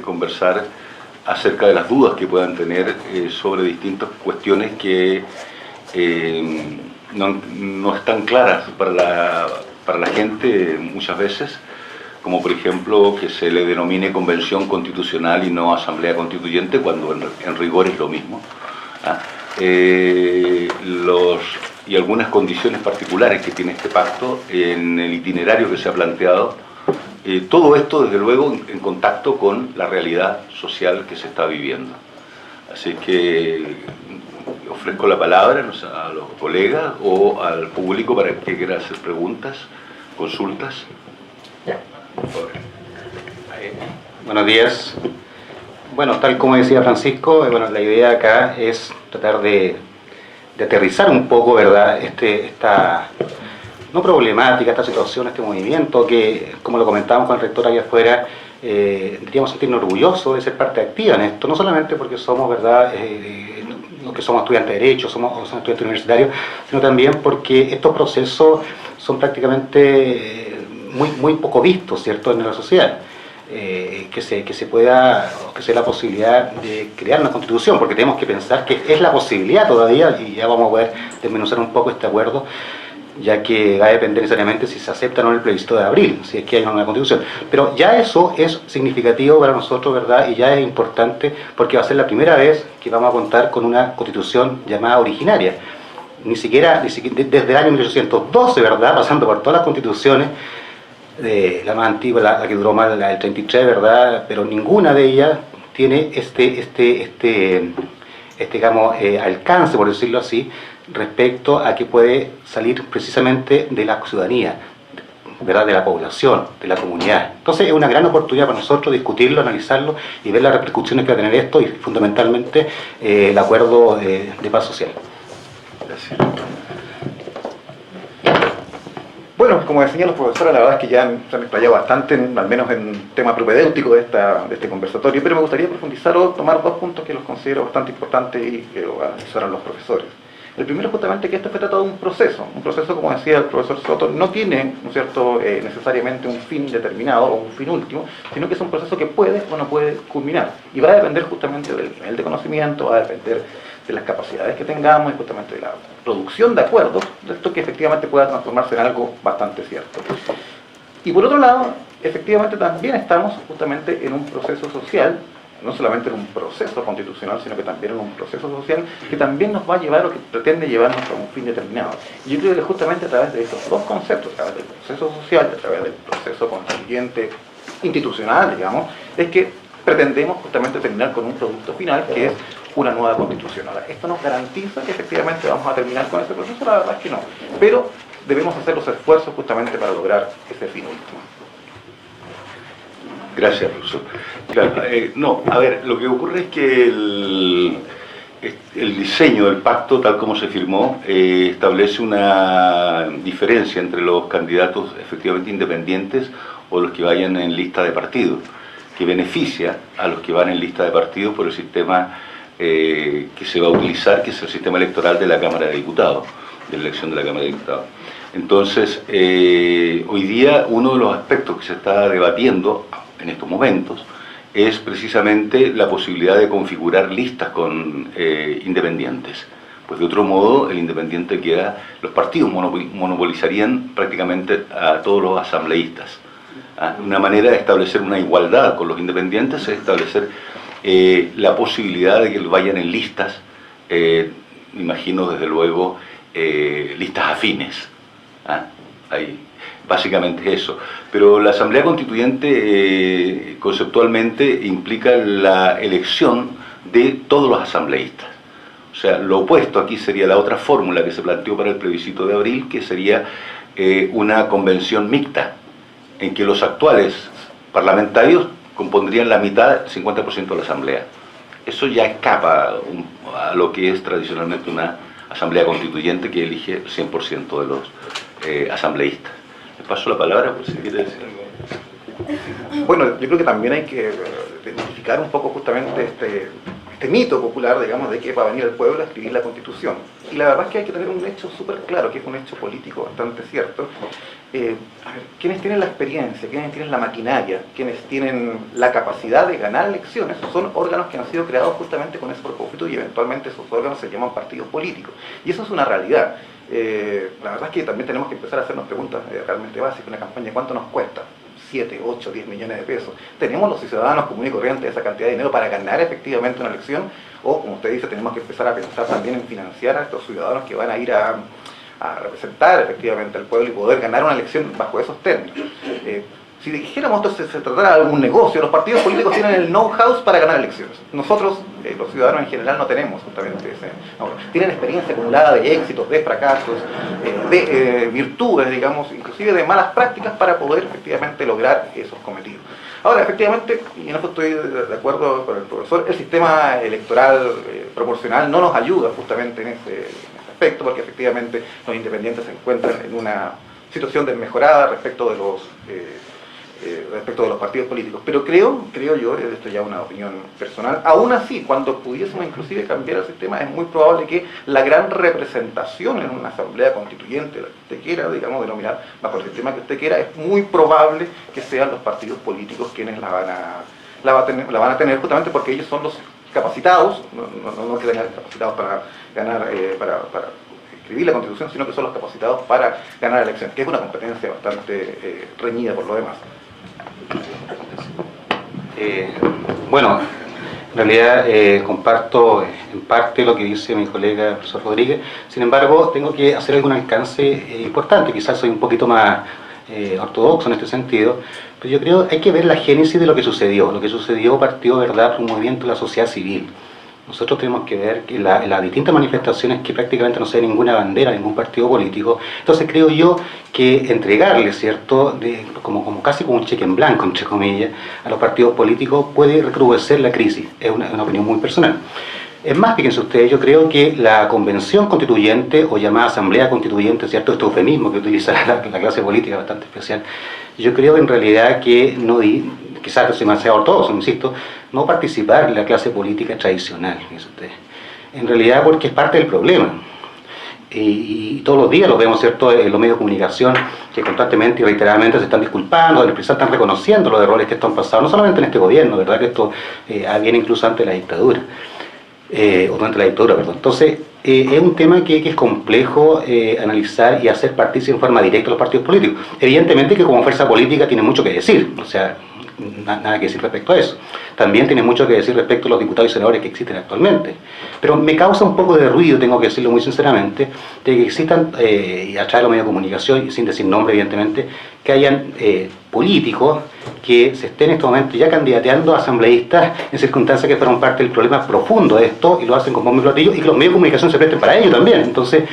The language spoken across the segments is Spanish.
conversar acerca de las dudas que puedan tener sobre distintas cuestiones que no están claras para la gente muchas veces, como por ejemplo que se le denomine convención constitucional y no asamblea constituyente, cuando en rigor es lo mismo. Y algunas condiciones particulares que tiene este pacto en el itinerario que se ha planteado. Todo esto, desde luego, en contacto con la realidad social que se está viviendo. Así que ofrezco la palabra, no sé, a los colegas o al público para que quiera hacer preguntas, consultas. Por favor. Buenos días. Bueno, tal como decía Francisco, bueno, la idea acá es tratar de aterrizar un poco, ¿verdad?, esta no problemática, esta situación, este movimiento que, como lo comentábamos con el rector allá afuera, deberíamos sentirnos orgullosos de ser parte activa en esto, no solamente porque somos, ¿verdad?, los que somos estudiantes de Derecho, somos estudiantes universitarios, sino también porque estos procesos son prácticamente muy poco vistos, ¿cierto?, en la sociedad. Que se pueda, que sea la posibilidad de crear una constitución, porque tenemos que pensar que es la posibilidad todavía, y ya vamos a poder desmenuzar un poco este acuerdo, ya que va a depender necesariamente si se acepta o no el plebiscito de abril, si es que hay una constitución. Pero ya eso es significativo para nosotros, ¿verdad? Y ya es importante porque va a ser la primera vez que vamos a contar con una constitución llamada originaria. Ni siquiera desde el año 1812, ¿verdad? Pasando por todas las constituciones, la más antigua, la que duró más, la del 33, ¿verdad? Pero ninguna de ellas tiene digamos, alcance, por decirlo así, respecto a que puede salir precisamente de la ciudadanía, ¿verdad?, de la población, de la comunidad. Entonces es una gran oportunidad para nosotros discutirlo, analizarlo y ver las repercusiones que va a tener esto y fundamentalmente el acuerdo de paz social. Gracias. Bueno, como decían los profesores, la verdad es que ya se han explayado bastante, al menos en un tema propedéutico de este conversatorio, pero me gustaría profundizar o tomar dos puntos que los considero bastante importantes y que lo asesoran los profesores. El primero es justamente que esto fue tratado de un proceso, como decía el profesor Soto, no tiene, ¿no es cierto?, necesariamente un fin determinado o un fin último, sino que es un proceso que puede o no puede culminar, y va a depender justamente del nivel de conocimiento, va a depender de las capacidades que tengamos y justamente de la producción de acuerdos, de esto que efectivamente pueda transformarse en algo bastante cierto. Y por otro lado, efectivamente también estamos justamente en un proceso social, no solamente en un proceso constitucional, sino que también en un proceso social que también nos va a llevar o que pretende llevarnos a un fin determinado. Y yo creo que justamente a través de estos dos conceptos, a través del proceso social y a través del proceso constituyente institucional, digamos, es que pretendemos justamente terminar con un producto final que es una nueva constitución. Ahora, esto nos garantiza que efectivamente vamos a terminar con ese proceso, la verdad es que no, pero debemos hacer los esfuerzos justamente para lograr ese fin último. Gracias, profesor. Claro, no, a ver, lo que ocurre es que el diseño del pacto, tal como se firmó, establece una diferencia entre los candidatos efectivamente independientes o los que vayan en lista de partido, que beneficia a los que van en lista de partido por el sistema que se va a utilizar, que es el sistema electoral de la Cámara de Diputados, de la elección de la Cámara de Diputados. Entonces, hoy día uno de los aspectos que se está debatiendo en estos momentos es precisamente la posibilidad de configurar listas con independientes. Pues de otro modo, el independiente queda, los partidos monopolizarían prácticamente a todos los asambleístas. Una manera de establecer una igualdad con los independientes es establecer la posibilidad de que vayan en listas, me imagino desde luego, listas afines. Ahí, básicamente eso. Pero la Asamblea Constituyente conceptualmente implica la elección de todos los asambleístas. O sea, lo opuesto aquí sería la otra fórmula que se planteó para el plebiscito de abril, que sería una convención mixta, en que los actuales parlamentarios compondrían la mitad, 50% de la Asamblea. Eso ya escapa a lo que es tradicionalmente una Asamblea Constituyente que elige el 100% de los asambleístas. Les paso la palabra por si quiere decir algo. Bueno, yo creo que también hay que desmitificar un poco justamente este mito popular, digamos, de que va a venir el pueblo a escribir la Constitución. Y la verdad es que hay que tener un hecho súper claro, que es un hecho político bastante cierto. A ver, quienes tienen la experiencia, quienes tienen la maquinaria, quienes tienen la capacidad de ganar elecciones, son órganos que han sido creados justamente con ese propósito y eventualmente esos órganos se llaman partidos políticos. Y eso es una realidad. La verdad es que también tenemos que empezar a hacernos preguntas realmente básicas. Una campaña, ¿cuánto nos cuesta? 7, 8, 10 millones de pesos. ¿Tenemos los ciudadanos comunes y corrientes esa cantidad de dinero para ganar efectivamente una elección? O, como usted dice, tenemos que empezar a pensar también en financiar a estos ciudadanos que van a ir a representar efectivamente al pueblo y poder ganar una elección bajo esos términos. Si dijéramos esto se tratara de algún negocio, los partidos políticos tienen el know-how para ganar elecciones. Nosotros, los ciudadanos en general, no tenemos justamente ese know-how. Tienen experiencia acumulada de éxitos, de fracasos, de virtudes, digamos, inclusive de malas prácticas para poder efectivamente lograr esos cometidos. Ahora, efectivamente, y en eso estoy de acuerdo con el profesor, el sistema electoral proporcional no nos ayuda justamente en ese aspecto, porque efectivamente los independientes se encuentran en una situación desmejorada respecto de los partidos políticos. Pero creo yo, esto ya es una opinión personal, aún así, cuando pudiésemos inclusive cambiar el sistema, es muy probable que la gran representación en una asamblea constituyente, la que usted quiera, digamos, denominar bajo el sistema que usted quiera, es muy probable que sean los partidos políticos quienes la van a tener justamente porque ellos son los capacitados, no que tengan capacitados para ganar, para escribir la Constitución, sino que son los capacitados para ganar elecciones, que es una competencia bastante reñida por lo demás. Bueno, en realidad comparto en parte lo que dice mi colega el profesor Rodríguez. Sin embargo, tengo que hacer algún alcance importante. Quizás soy un poquito más ortodoxo en este sentido, pero yo creo que hay que ver la génesis de lo que sucedió. Lo que sucedió partió, ¿verdad?, por un movimiento de la sociedad civil. Nosotros tenemos que ver que las distintas manifestaciones, que prácticamente no se ve ninguna bandera, ningún partido político. Entonces creo yo que entregarle, ¿cierto?, como casi como un cheque en blanco, entre comillas, a los partidos políticos puede recrudecer la crisis. Es una opinión muy personal. Es más, fíjense ustedes, yo creo que la convención constituyente, o llamada asamblea constituyente, ¿cierto?, este eufemismo que utiliza la clase política bastante especial, yo creo en realidad que quizás soy demasiado ortodoxo, insisto, no participar en la clase política tradicional, fíjense ustedes. En realidad porque es parte del problema. Y todos los días lo vemos, ¿cierto?, en los medios de comunicación, que constantemente y reiteradamente se están disculpando, están reconociendo los errores que están pasando, no solamente en este gobierno, ¿verdad?, que esto viene incluso antes de la dictadura. O durante la dictadura, perdón. Entonces, es un tema que es complejo analizar y hacer partícipe en forma directa a los partidos políticos. Evidentemente que como fuerza política tiene mucho que decir, o sea, nada que decir respecto a eso. También tiene mucho que decir respecto a los diputados y senadores que existen actualmente. Pero me causa un poco de ruido, tengo que decirlo muy sinceramente, de que existan, y a través de los medios de comunicación, y sin decir nombre evidentemente, que hayan políticos que se estén en este momento ya candidateando a asambleístas en circunstancias que fueron parte del problema profundo de esto, y lo hacen con bombo y platillo, y que los medios de comunicación se presten para ello también. Entonces,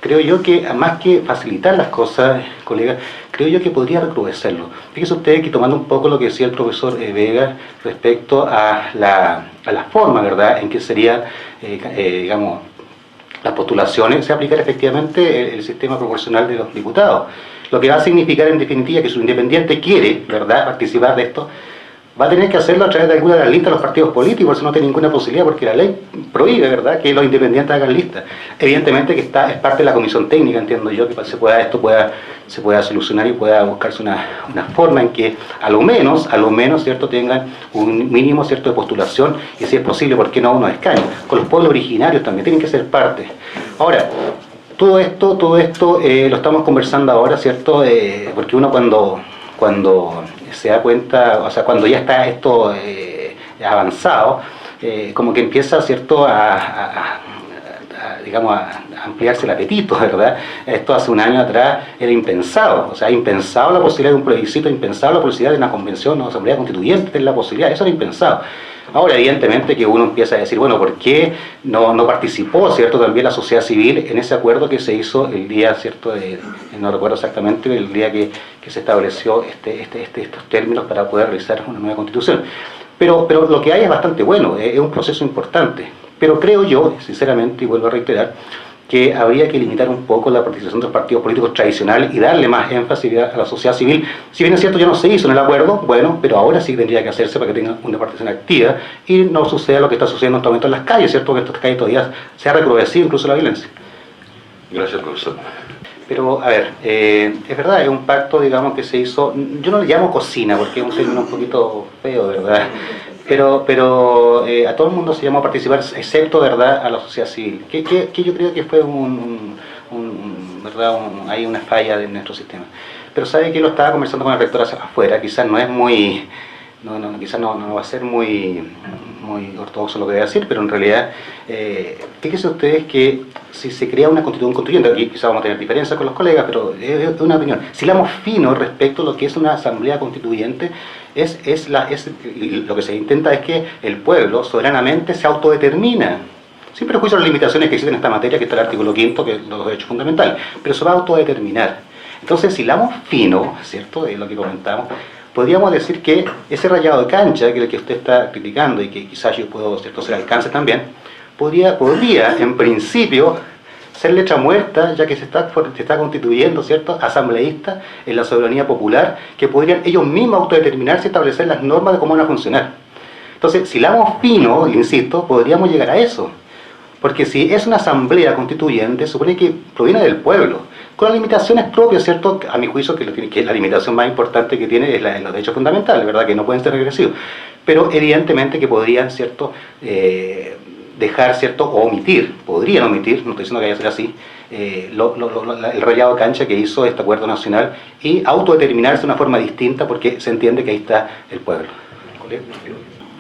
creo yo que, más que facilitar las cosas, colegas, creo yo que podría recrudecerlo. Fíjense ustedes que, tomando un poco lo que decía el profesor Vega respecto a la forma, ¿verdad?, en que serían, digamos, las postulaciones, se aplicará efectivamente el sistema proporcional de los diputados. Lo que va a significar en definitiva que si un independiente quiere, ¿verdad?, participar de esto, va a tener que hacerlo a través de alguna de las listas de los partidos políticos, eso no tiene ninguna posibilidad porque la ley prohíbe, ¿verdad?, que los independientes hagan listas. Evidentemente que es parte de la comisión técnica, entiendo yo, que se pueda solucionar y pueda buscarse una forma en que a lo menos, ¿cierto?, tengan un mínimo, ¿cierto?, de postulación, y si es posible, ¿por qué no unos escaños? Con los pueblos originarios también tienen que ser parte. Ahora, todo esto lo estamos conversando ahora, ¿cierto?, porque uno cuando se da cuenta, o sea, cuando ya está esto avanzado, como que empieza, ¿cierto?, digamos, a ampliarse el apetito, ¿verdad? Esto hace un año atrás era impensado, o sea, impensado la posibilidad de un plebiscito, impensado la posibilidad de una convención o asamblea constituyente, es la posibilidad, eso era impensado. Ahora, evidentemente que uno empieza a decir, bueno, ¿por qué no participó, ¿cierto?, también la sociedad civil en ese acuerdo que se hizo el día, ¿cierto?, no recuerdo exactamente, el día que se estableció estos términos para poder realizar una nueva constitución? Pero lo que hay es bastante bueno, es un proceso importante. Pero creo yo, sinceramente, y vuelvo a reiterar, que habría que limitar un poco la participación de los partidos políticos tradicionales y darle más énfasis a la sociedad civil. Si bien es cierto, ya no se hizo en el acuerdo, bueno, pero ahora sí tendría que hacerse para que tenga una participación activa y no suceda lo que está sucediendo en este momento en las calles, ¿cierto? Que en estas calles todavía se ha recrudecido incluso la violencia. Gracias, profesor. Pero, a ver, es verdad, es un pacto, digamos, que se hizo, yo no le llamo cocina, porque es un término un poquito feo, ¿verdad? Pero a todo el mundo se llamó a participar, excepto, ¿verdad?, a la sociedad civil, que yo creo que fue ¿verdad?, hay una falla de nuestro sistema. Pero sabe que lo estaba conversando con el rector hacia afuera, quizás no es muy... quizás no va a ser muy ortodoxo lo que voy a decir, pero en realidad, fíjense ustedes que si se crea un constituyente, aquí quizás vamos a tener diferencias con los colegas, pero es una opinión. Si hablamos fino respecto a lo que es una asamblea constituyente, lo que se intenta es que el pueblo soberanamente se autodetermina, sin perjuicio de las limitaciones que existen en esta materia, que está el artículo 5, que es los derechos fundamentales, pero se va a autodeterminar. Entonces, si hablamos fino, ¿cierto?, es lo que comentamos, podríamos decir que ese rayado de cancha, que es el que usted está criticando y que quizás yo puedo, ¿cierto?, hacer alcance también, podría en principio ser letra muerta, ya que se está constituyendo, ¿cierto?, asambleístas en la soberanía popular, que podrían ellos mismos autodeterminarse y establecer las normas de cómo van a funcionar. Entonces, si hablamos fino, insisto, podríamos llegar a eso. Porque si es una asamblea constituyente, supone que proviene del pueblo, con las limitaciones propias, ¿cierto? A mi juicio, que la limitación más importante que tiene es la de los derechos fundamentales, ¿verdad?, que no pueden ser regresivos. Pero evidentemente que podrían, ¿cierto?, dejar, ¿cierto?, o podrían omitir, no estoy diciendo que vaya a ser así, el rayado de cancha que hizo este acuerdo nacional y autodeterminarse de una forma distinta porque se entiende que ahí está el pueblo.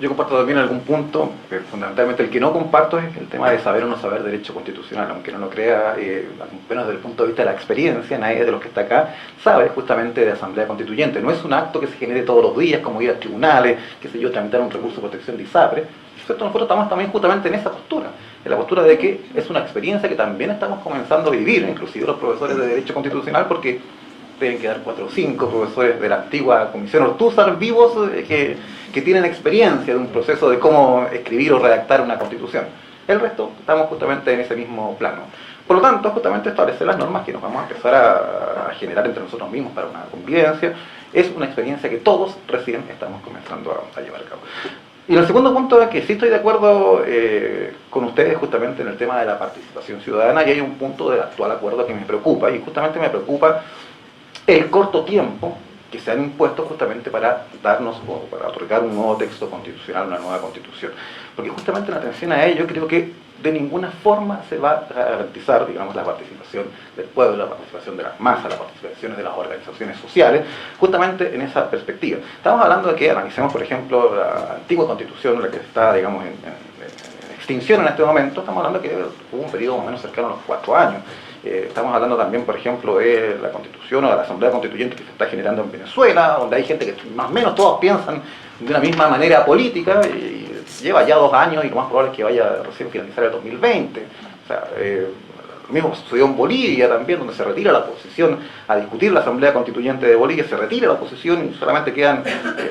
Yo comparto también algún punto, pero fundamentalmente el que no comparto es el tema de saber o no saber derecho constitucional, aunque no lo crea, al menos desde el punto de vista de la experiencia, nadie de los que está acá sabe justamente de asamblea constituyente. No es un acto que se genere todos los días, como ir a tribunales, qué sé yo, tramitar un recurso de protección de ISAPRE. Nosotros estamos también justamente en esa postura, en la postura de que es una experiencia que también estamos comenzando a vivir, inclusive los profesores de derecho constitucional, porque deben quedar 4 o 5 profesores de la antigua Comisión Ortúzar vivos que tienen experiencia de un proceso de cómo escribir o redactar una constitución. El resto estamos justamente en ese mismo plano. Por lo tanto, justamente establecer las normas que nos vamos a empezar a generar entre nosotros mismos para una convivencia es una experiencia que todos recién estamos comenzando a llevar a cabo. Y el segundo punto es que sí estoy de acuerdo con ustedes justamente en el tema de la participación ciudadana, y hay un punto del actual acuerdo que me preocupa, y justamente me preocupa el corto tiempo que se han impuesto justamente para darnos o para otorgar un nuevo texto constitucional, una nueva constitución. Porque justamente en atención a ello creo que de ninguna forma se va a garantizar, digamos, la participación del pueblo, la participación de las masas, las participaciones de las organizaciones sociales, justamente en esa perspectiva. Estamos hablando de que analicemos, por ejemplo, la antigua constitución, la que está, digamos, en extinción en este momento. Estamos hablando de que hubo un periodo más o menos cercano a los 4 años. Estamos hablando también, por ejemplo, de la Constitución o de la Asamblea Constituyente que se está generando en Venezuela, donde hay gente que más o menos todos piensan de una misma manera política, y lleva ya 2 años y lo más probable es que vaya recién a finalizar el 2020. O sea, lo mismo sucedió en Bolivia también, donde se retira la oposición a discutir la Asamblea Constituyente de Bolivia, se retira la oposición y solamente quedan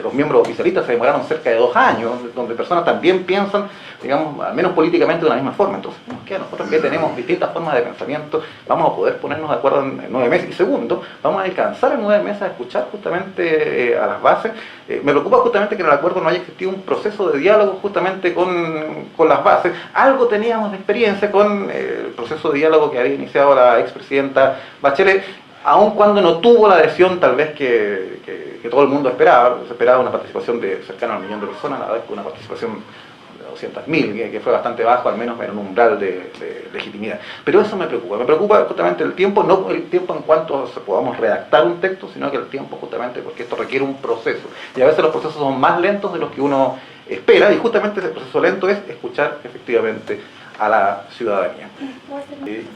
los miembros oficialistas. Se demoraron cerca de 2 años, donde personas también piensan, digamos, al menos políticamente de la misma forma. Entonces, nos queda a nosotros que tenemos distintas formas de pensamiento, vamos a poder ponernos de acuerdo en 9 meses. Y segundo, vamos a alcanzar en 9 meses a escuchar justamente a las bases. Me preocupa justamente que en el acuerdo no haya existido un proceso de diálogo justamente con las bases. Algo teníamos de experiencia con el proceso de diálogo que había iniciado la expresidenta Bachelet, aun cuando no tuvo la adhesión tal vez que todo el mundo esperaba. Se esperaba una participación de cercana al 1.000.000 de personas, la verdad que una participación de 200.000, que fue bastante bajo, al menos en un umbral de legitimidad. Pero eso me preocupa justamente el tiempo, no el tiempo en cuanto podamos redactar un texto, sino que el tiempo justamente porque esto requiere un proceso, y a veces los procesos son más lentos de los que uno espera, y justamente ese proceso lento es escuchar efectivamente a la ciudadanía.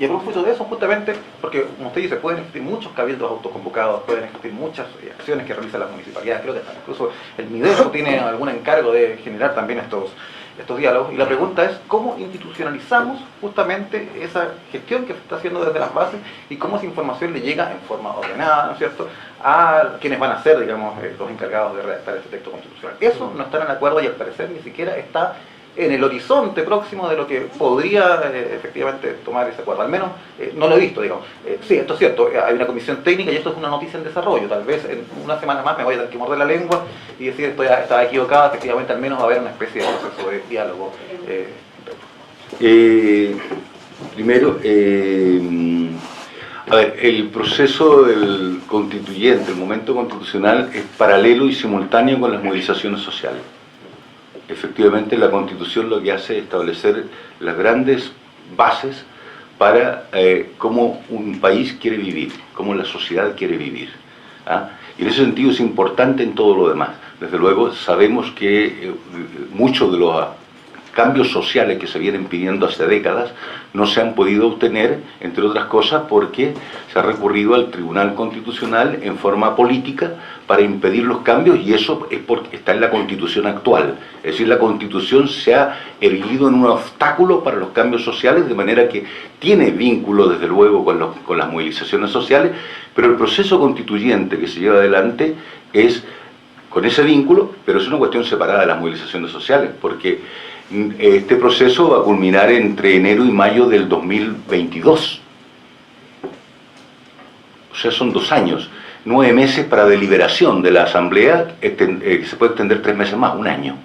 Y a propósito de eso, justamente, porque como usted dice, pueden existir muchos cabildos autoconvocados, pueden existir muchas acciones que realizan las municipalidades, creo que incluso el MIDESO tiene algún encargo de generar también estos diálogos, y la pregunta es cómo institucionalizamos justamente esa gestión que se está haciendo desde las bases, y cómo esa información le llega en forma ordenada, ¿no es cierto?, a quienes van a ser, digamos, los encargados de redactar ese texto constitucional. Eso no está en el acuerdo y al parecer ni siquiera está en el horizonte próximo de lo que podría efectivamente tomar ese acuerdo. Al menos no lo he visto, digamos. Sí, esto es cierto, hay una comisión técnica y esto es una noticia en desarrollo. Tal vez en una semana más me voy a tener que morder la lengua y decir estaba equivocado. Efectivamente, al menos va a haber una especie de proceso de diálogo. Primero, A ver, el proceso del constituyente, el momento constitucional, es paralelo y simultáneo con las movilizaciones sociales. Efectivamente, la Constitución lo que hace es establecer las grandes bases para cómo un país quiere vivir, cómo la sociedad quiere vivir. ¿Ah? Y en ese sentido es importante en todo lo demás. Desde luego sabemos que muchos de los cambios sociales que se vienen pidiendo hace décadas no se han podido obtener, entre otras cosas, porque se ha recurrido al Tribunal Constitucional en forma política para impedir los cambios, y eso es porque está en la Constitución actual. Es decir, la Constitución se ha erguido en un obstáculo para los cambios sociales, de manera que tiene vínculo, desde luego, con las movilizaciones sociales, pero el proceso constituyente que se lleva adelante es con ese vínculo, pero es una cuestión separada de las movilizaciones sociales, porque este proceso va a culminar entre enero y mayo del 2022. O sea, son 2 años, 9 meses para deliberación de la Asamblea, se puede extender 3 meses más, 1 año,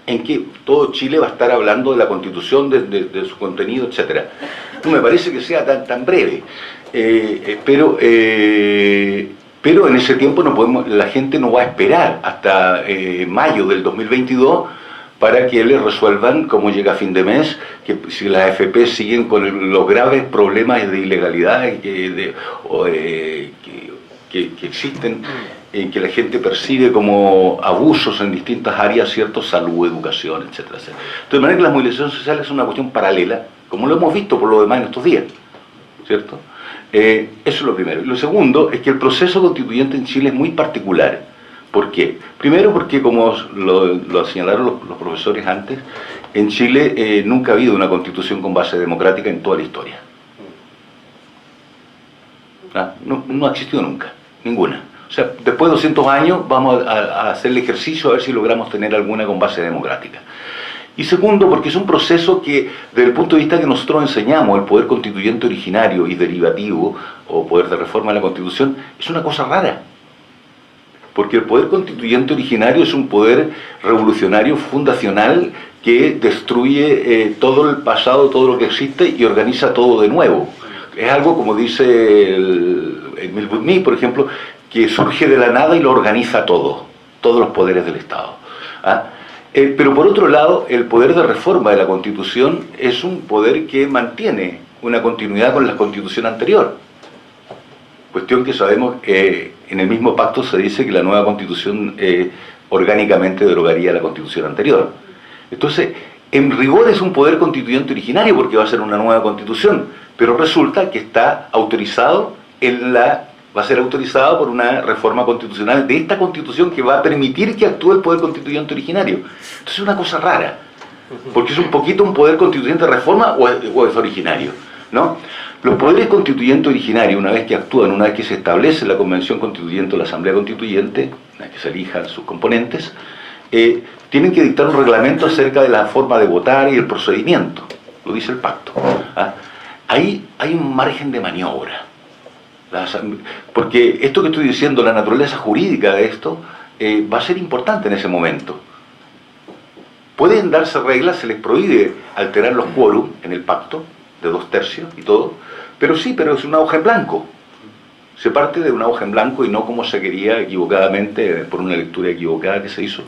en que todo Chile va a estar hablando de la Constitución, de su contenido, etc. No me parece que sea tan breve, pero en ese tiempo la gente no va a esperar hasta mayo del 2022 para que les resuelvan cómo llega a fin de mes, que si las AFP siguen con los graves problemas de ilegalidad que existen, que la gente percibe como abusos en distintas áreas, ¿cierto? Salud, educación, etcétera, etcétera. De manera que las movilizaciones sociales son una cuestión paralela, como lo hemos visto por lo demás en estos días, ¿cierto? Eso es lo primero. Lo segundo es que el proceso constituyente en Chile es muy particular. ¿Por qué? Primero porque, como lo señalaron los profesores antes, en Chile nunca ha habido una constitución con base democrática en toda la historia. ¿Ah? No ha existido nunca, ninguna. O sea, después de 200 años vamos a hacer el ejercicio a ver si logramos tener alguna con base democrática. Y segundo, porque es un proceso que, desde el punto de vista que nosotros enseñamos, el poder constituyente originario y derivativo, o poder de reforma de la Constitución, es una cosa rara. Porque el poder constituyente originario es un poder revolucionario fundacional que destruye todo el pasado, todo lo que existe, y organiza todo de nuevo. Es algo, como dice Emile Durkheim, por ejemplo, que surge de la nada y lo organiza todo, todos los poderes del Estado. ¿Ah? Pero por otro lado, el poder de reforma de la Constitución es un poder que mantiene una continuidad con la Constitución anterior. Cuestión que sabemos que en el mismo pacto se dice que la nueva Constitución orgánicamente derogaría la Constitución anterior. Entonces, en rigor es un poder constituyente originario porque va a ser una nueva Constitución, pero resulta que está autorizado va a ser autorizado por una reforma constitucional de esta Constitución que va a permitir que actúe el poder constituyente originario. Entonces es una cosa rara, porque es un poquito un poder constituyente de reforma o es originario, ¿no? Los poderes constituyentes originarios, una vez que actúan, una vez que se establece la Convención Constituyente o la Asamblea Constituyente, una vez que se elijan sus componentes, tienen que dictar un reglamento acerca de la forma de votar y el procedimiento, lo dice el pacto. ¿Ah? Ahí hay un margen de maniobra. Porque esto que estoy diciendo, la naturaleza jurídica de esto, va a ser importante en ese momento. Pueden darse reglas, se les prohíbe alterar los quórum en el pacto, de 2/3 y todo, pero es una hoja en blanco. Se parte de una hoja en blanco y no como se quería equivocadamente, por una lectura equivocada que se hizo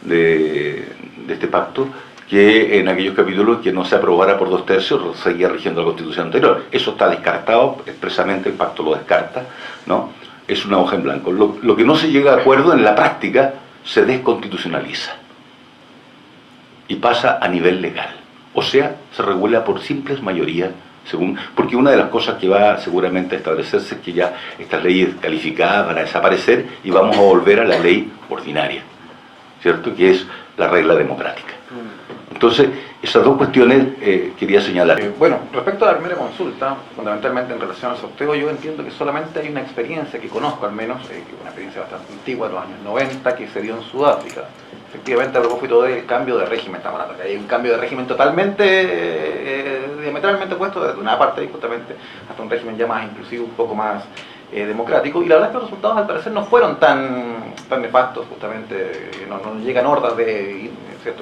de este pacto, que en aquellos capítulos que no se aprobara por 2/3 seguía rigiendo la Constitución anterior. Eso está descartado, expresamente el pacto lo descarta, ¿no? Es una hoja en blanco. Lo que no se llega a acuerdo en la práctica se desconstitucionaliza y pasa a nivel legal. O sea, se regula por simples mayorías, porque una de las cosas que va seguramente a establecerse es que ya estas leyes calificadas van a desaparecer y vamos a volver a la ley ordinaria, ¿cierto? Que es la regla democrática. Entonces, esas dos cuestiones quería señalar. Bueno, respecto a la primera consulta, fundamentalmente en relación al sorteo, yo entiendo que solamente hay una experiencia que conozco, al menos, una experiencia bastante antigua, de los años 90, que se dio en Sudáfrica. Efectivamente, a propósito del cambio de régimen, estamos hablando que hay un cambio de régimen totalmente, diametralmente opuesto, desde una parte, justamente, hasta un régimen ya más inclusivo, un poco más democrático, y la verdad es que los resultados al parecer no fueron tan nefastos, justamente, no llegan hordas de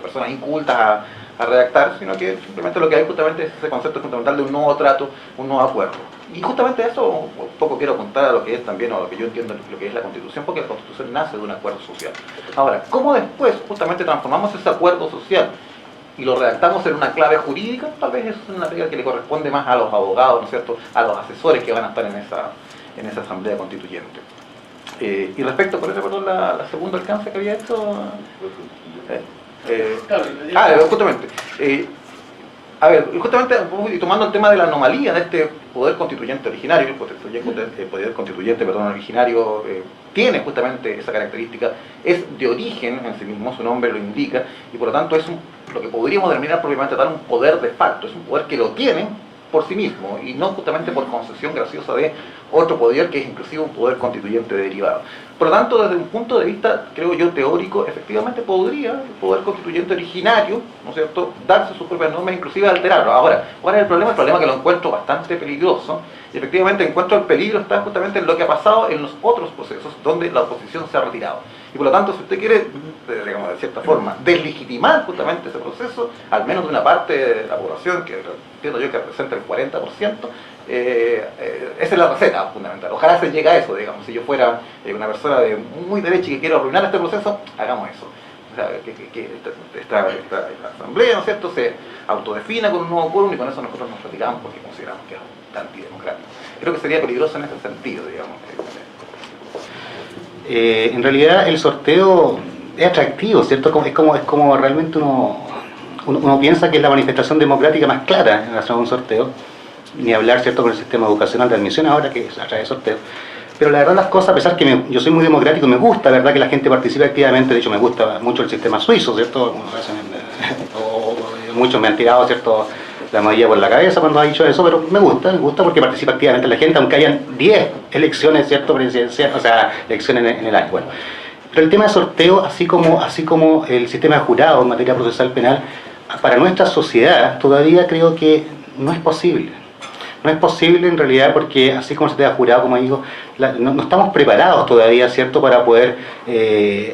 personas incultas a redactar, sino que simplemente lo que hay justamente es ese concepto fundamental de un nuevo trato, un nuevo acuerdo. Y justamente eso un poco quiero contar a lo que es también, o lo que yo entiendo lo que es la Constitución, porque la Constitución nace de un acuerdo social. Ahora, ¿cómo después justamente transformamos ese acuerdo social y lo redactamos en una clave jurídica? Tal vez eso es una regla que le corresponde más a los abogados, ¿no es cierto?, a los asesores que van a estar en esa asamblea constituyente. Y respecto, por eso, perdón, la segunda alcance que había hecho... justamente. A ver, justamente, y tomando el tema de la anomalía de este poder constituyente originario, el poder constituyente, originario, tiene justamente esa característica, es de origen en sí mismo, su nombre lo indica, y por lo tanto es lo que podríamos denominar propiamente tal un poder de facto, es un poder que lo tiene por sí mismo, y no justamente por concesión graciosa de otro poder que es inclusive un poder constituyente derivado. Por lo tanto, desde un punto de vista, creo yo, teórico, efectivamente podría el poder constituyente originario, ¿no es cierto?, darse sus propias normas, inclusive alterarlo. Ahora, ¿cuál es el problema? El problema es que lo encuentro bastante peligroso, y efectivamente encuentro el peligro está justamente en lo que ha pasado en los otros procesos, donde la oposición se ha retirado. Y por lo tanto, si usted quiere, digamos, de cierta forma, deslegitimar justamente ese proceso, al menos de una parte de la población, que entiendo yo que representa el 40%, esa es la receta fundamental. Ojalá se llegue a eso, digamos. Si yo fuera una persona de muy derecha y que quiero arruinar este proceso, hagamos eso. O sea, que esta asamblea, ¿no es cierto?, se autodefina con un nuevo quórum, y con eso nosotros nos retiramos porque consideramos que es antidemocrático. Creo que sería peligroso en ese sentido, digamos. En realidad el sorteo es atractivo, ¿cierto? Es como realmente uno piensa que es la manifestación democrática más clara en relación a un sorteo, ni hablar, ¿cierto?, con el sistema educacional de admisión ahora, que es a través de sorteo. Pero la verdad las cosas, a pesar que yo soy muy democrático, me gusta, ¿verdad?, que la gente participe activamente. De hecho, me gusta mucho el sistema suizo, ¿cierto? Muchos me han tirado, ¿cierto?, la mayoría por la cabeza cuando ha dicho eso, pero me gusta porque participa activamente la gente, aunque hayan 10 elecciones, ¿cierto?, presidenciales, o sea, elecciones en el año. Bueno, pero el tema de sorteo, así como el sistema de jurado en materia procesal penal, para nuestra sociedad todavía creo que no es posible. No es posible en realidad porque, así como el sistema de jurado, como digo, no estamos preparados todavía, ¿cierto?, para poder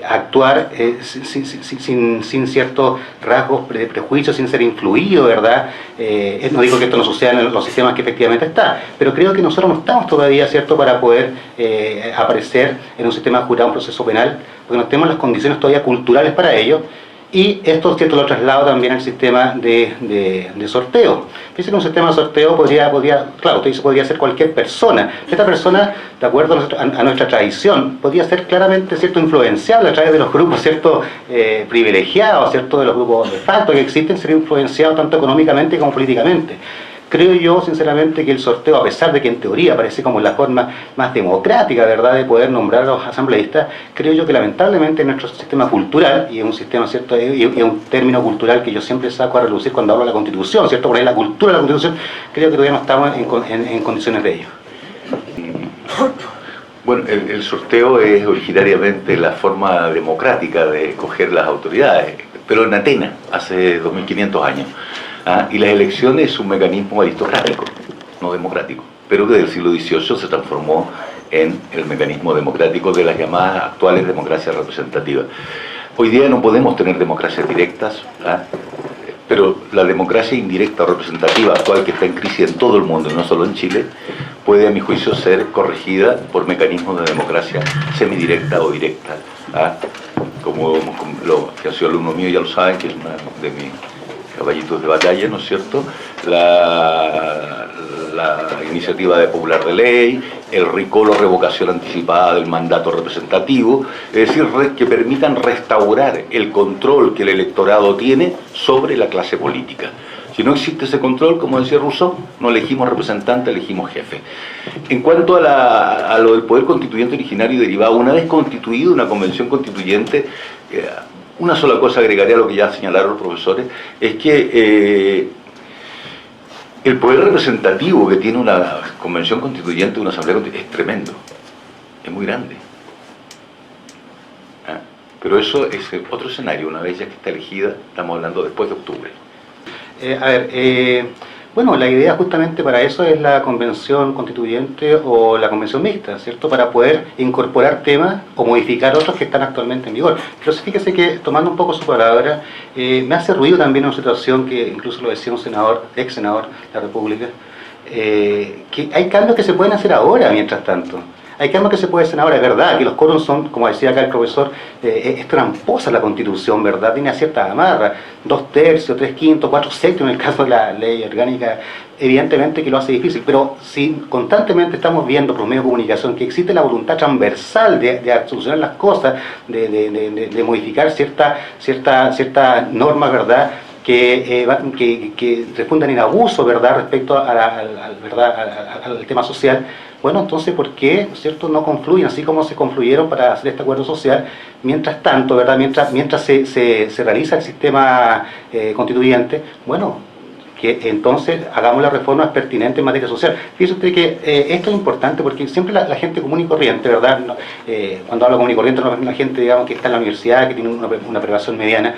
actuar sin ciertos rasgos de prejuicios, sin ser influido, ¿verdad? No digo que esto no suceda en los sistemas que efectivamente está, pero creo que nosotros no estamos todavía, ¿cierto?, para poder aparecer en un sistema de jurado, un proceso penal, porque no tenemos las condiciones todavía culturales para ello. Y esto, ¿cierto?, lo traslado también al sistema de sorteo. Fíjense que un sistema de sorteo claro, usted dice, podría ser cualquier persona. Esta persona, de acuerdo a nuestra tradición, podría ser claramente, ¿cierto?, influenciable a través de los grupos, ¿cierto?, privilegiados, ¿cierto?, de los grupos de facto que existen, sería influenciado tanto económicamente como políticamente. Creo yo, sinceramente, que el sorteo, a pesar de que en teoría parece como la forma más democrática, ¿verdad?, de poder nombrar a los asambleístas, creo yo que lamentablemente en nuestro sistema cultural, y es un sistema, ¿cierto?, y es un término cultural que yo siempre saco a relucir cuando hablo de la Constitución, ¿cierto?, poner la cultura de la Constitución, creo que todavía no estamos en condiciones de ello. Bueno, el sorteo es originariamente la forma democrática de escoger las autoridades, pero en Atenas, hace 2500 años. Y las elecciones es un mecanismo aristocrático, no democrático, pero que del siglo XVIII se transformó en el mecanismo democrático de las llamadas actuales democracias representativas. Hoy día no podemos tener democracias directas, pero la democracia indirecta o representativa actual, que está en crisis en todo el mundo, no solo en Chile, puede, a mi juicio, ser corregida por mecanismos de democracia semidirecta o directa. Como lo que ha sido alumno mío ya lo saben, que es una de mis caballitos de batalla, ¿no es cierto?, la iniciativa de popular de ley, el recall o revocación anticipada del mandato representativo, es decir, que permitan restaurar el control que el electorado tiene sobre la clase política. Si no existe ese control, como decía Rousseau, no elegimos representante, elegimos jefe. En cuanto a lo del poder constituyente originario y derivado, una vez constituido una convención constituyente, una sola cosa agregaría a lo que ya señalaron los profesores, es que el poder representativo que tiene una convención constituyente, una asamblea constituyente, es tremendo, es muy grande. Pero eso es otro escenario, una vez ya que está elegida, estamos hablando después de octubre. Bueno, la idea justamente para eso es la convención constituyente o la convención mixta, ¿cierto? Para poder incorporar temas o modificar otros que están actualmente en vigor. Pero fíjese que, tomando un poco su palabra, me hace ruido también una situación que incluso lo decía un senador, ex senador de la República, que hay cambios que se pueden hacer ahora, mientras tanto. Hay cambios que se pueden hacer ahora, es verdad, que los quórums son, como decía acá el profesor, es tramposa la Constitución, ¿verdad? Tiene cierta amarra, 2/3, 3/5, 4/6 en el caso de la ley orgánica, evidentemente que lo hace difícil, pero si constantemente estamos viendo por los medios de comunicación que existe la voluntad transversal de solucionar las cosas, de modificar ciertas normas, ¿verdad?, que respondan en abuso, ¿verdad?, respecto al tema social. Bueno, entonces, ¿por qué, cierto, no confluyen así como se confluyeron para hacer este acuerdo social? Mientras tanto, ¿verdad?, mientras se realiza el sistema constituyente, bueno, que entonces hagamos las reformas pertinentes en materia social. Fíjese usted que esto es importante porque siempre la gente común y corriente, ¿verdad? Cuando hablo común y corriente, no es la gente, digamos, que está en la universidad, que tiene una preparación mediana,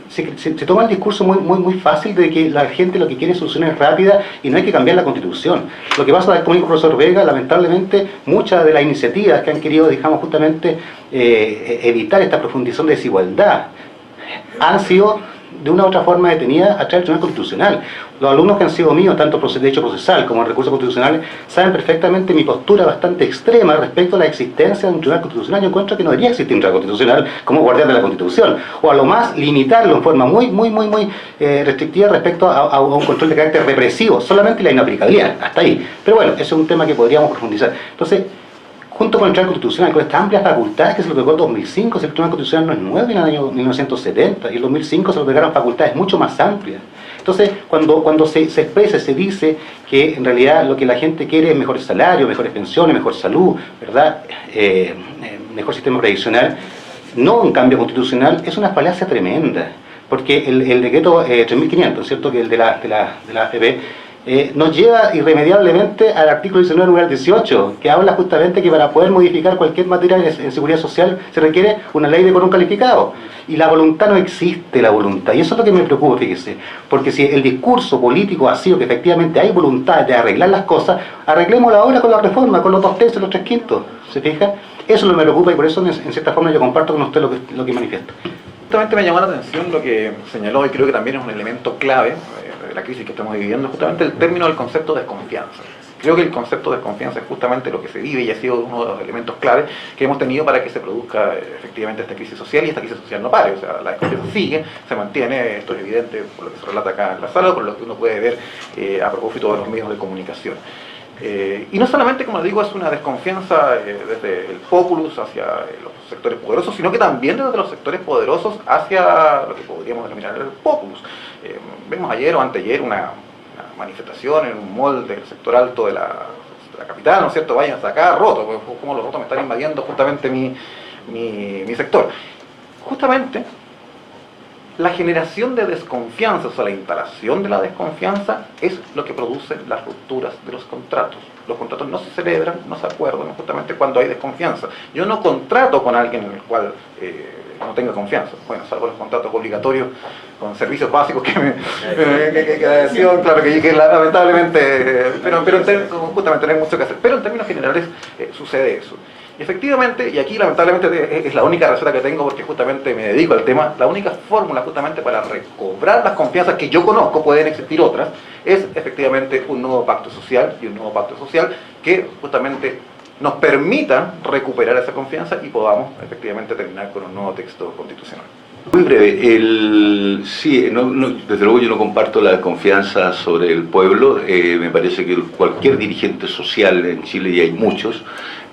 se toma el discurso muy fácil de que la gente lo que quiere es soluciones rápidas y no hay que cambiar la Constitución. Lo que pasa, como dijo el profesor Vega, lamentablemente muchas de las iniciativas que han querido, digamos, justamente evitar esta profundización de desigualdad han sido de una u otra forma detenida a través del Tribunal Constitucional. Los alumnos que han sido míos, tanto por derecho procesal como en recursos constitucionales, saben perfectamente mi postura bastante extrema respecto a la existencia de un Tribunal Constitucional. Yo encuentro que no debería existir un Tribunal Constitucional como guardián de la Constitución, o a lo más limitarlo en forma muy restrictiva respecto a un control de carácter represivo, solamente la inaplicabilidad, hasta ahí. Pero bueno, ese es un tema que podríamos profundizar. Entonces, junto con el Tribunal Constitucional, con estas amplias facultades que se lo otorgó en 2005, si el Tribunal Constitucional no es nuevo en el año 1970, y en 2005 se lo otorgaron facultades mucho más amplias. Entonces, cuando se expresa, se dice que en realidad lo que la gente quiere es mejores salarios, mejores pensiones, mejor salud, ¿verdad?, mejor sistema previsional, no un cambio constitucional, es una falacia tremenda, porque el decreto 3500, ¿cierto?, que el de la AFP, nos lleva irremediablemente al artículo 19, numeral 18, que habla justamente que para poder modificar cualquier materia en seguridad social se requiere una ley de quórum calificado. Y la voluntad no existe, la voluntad. Y eso es lo que me preocupa, fíjese. Porque si el discurso político ha sido que efectivamente hay voluntad de arreglar las cosas, arreglémoslo ahora con la reforma, con los 2/3 y los 3/5. ¿Se fija? Eso es lo que me preocupa y por eso, en cierta forma, yo comparto con usted lo que manifiesta. Justamente me llamó la atención lo que señaló, y creo que también es un elemento clave de la crisis que estamos viviendo, justamente el término del concepto de desconfianza. Creo que el concepto de desconfianza es justamente lo que se vive y ha sido uno de los elementos clave que hemos tenido para que se produzca efectivamente esta crisis social, y esta crisis social no pare. O sea, la desconfianza sigue, se mantiene, esto es evidente por lo que se relata acá en la sala, por lo que uno puede ver a propósito de los medios de comunicación. Y no solamente, como digo, es una desconfianza desde el populus hacia los sectores poderosos, sino que también desde los sectores poderosos hacia lo que podríamos denominar el populus. Vemos ayer o anteayer una manifestación en un mall del sector alto de la capital, ¿no es cierto? Vayan hasta acá, roto, como los rotos me están invadiendo justamente mi sector. Justamente la generación de desconfianza, o sea, la instalación de la desconfianza es lo que produce las rupturas de los contratos. Los contratos no se celebran, no se acuerdan, justamente cuando hay desconfianza. Yo no contrato con alguien en el cual no tenga confianza. Bueno, salvo los contratos obligatorios con servicios básicos que claro, que lamentablemente, pero justamente no hay mucho que hacer. Pero en términos generales sucede eso. Y efectivamente, y aquí lamentablemente es la única receta que tengo porque justamente me dedico al tema, la única fórmula justamente para recobrar las confianzas que yo conozco, pueden existir otras, es efectivamente un nuevo pacto social, y un nuevo pacto social que justamente nos permita recuperar esa confianza y podamos efectivamente terminar con un nuevo texto constitucional. Muy breve, sí, desde luego yo no comparto la desconfianza sobre el pueblo. Me parece que cualquier dirigente social en Chile, y hay muchos,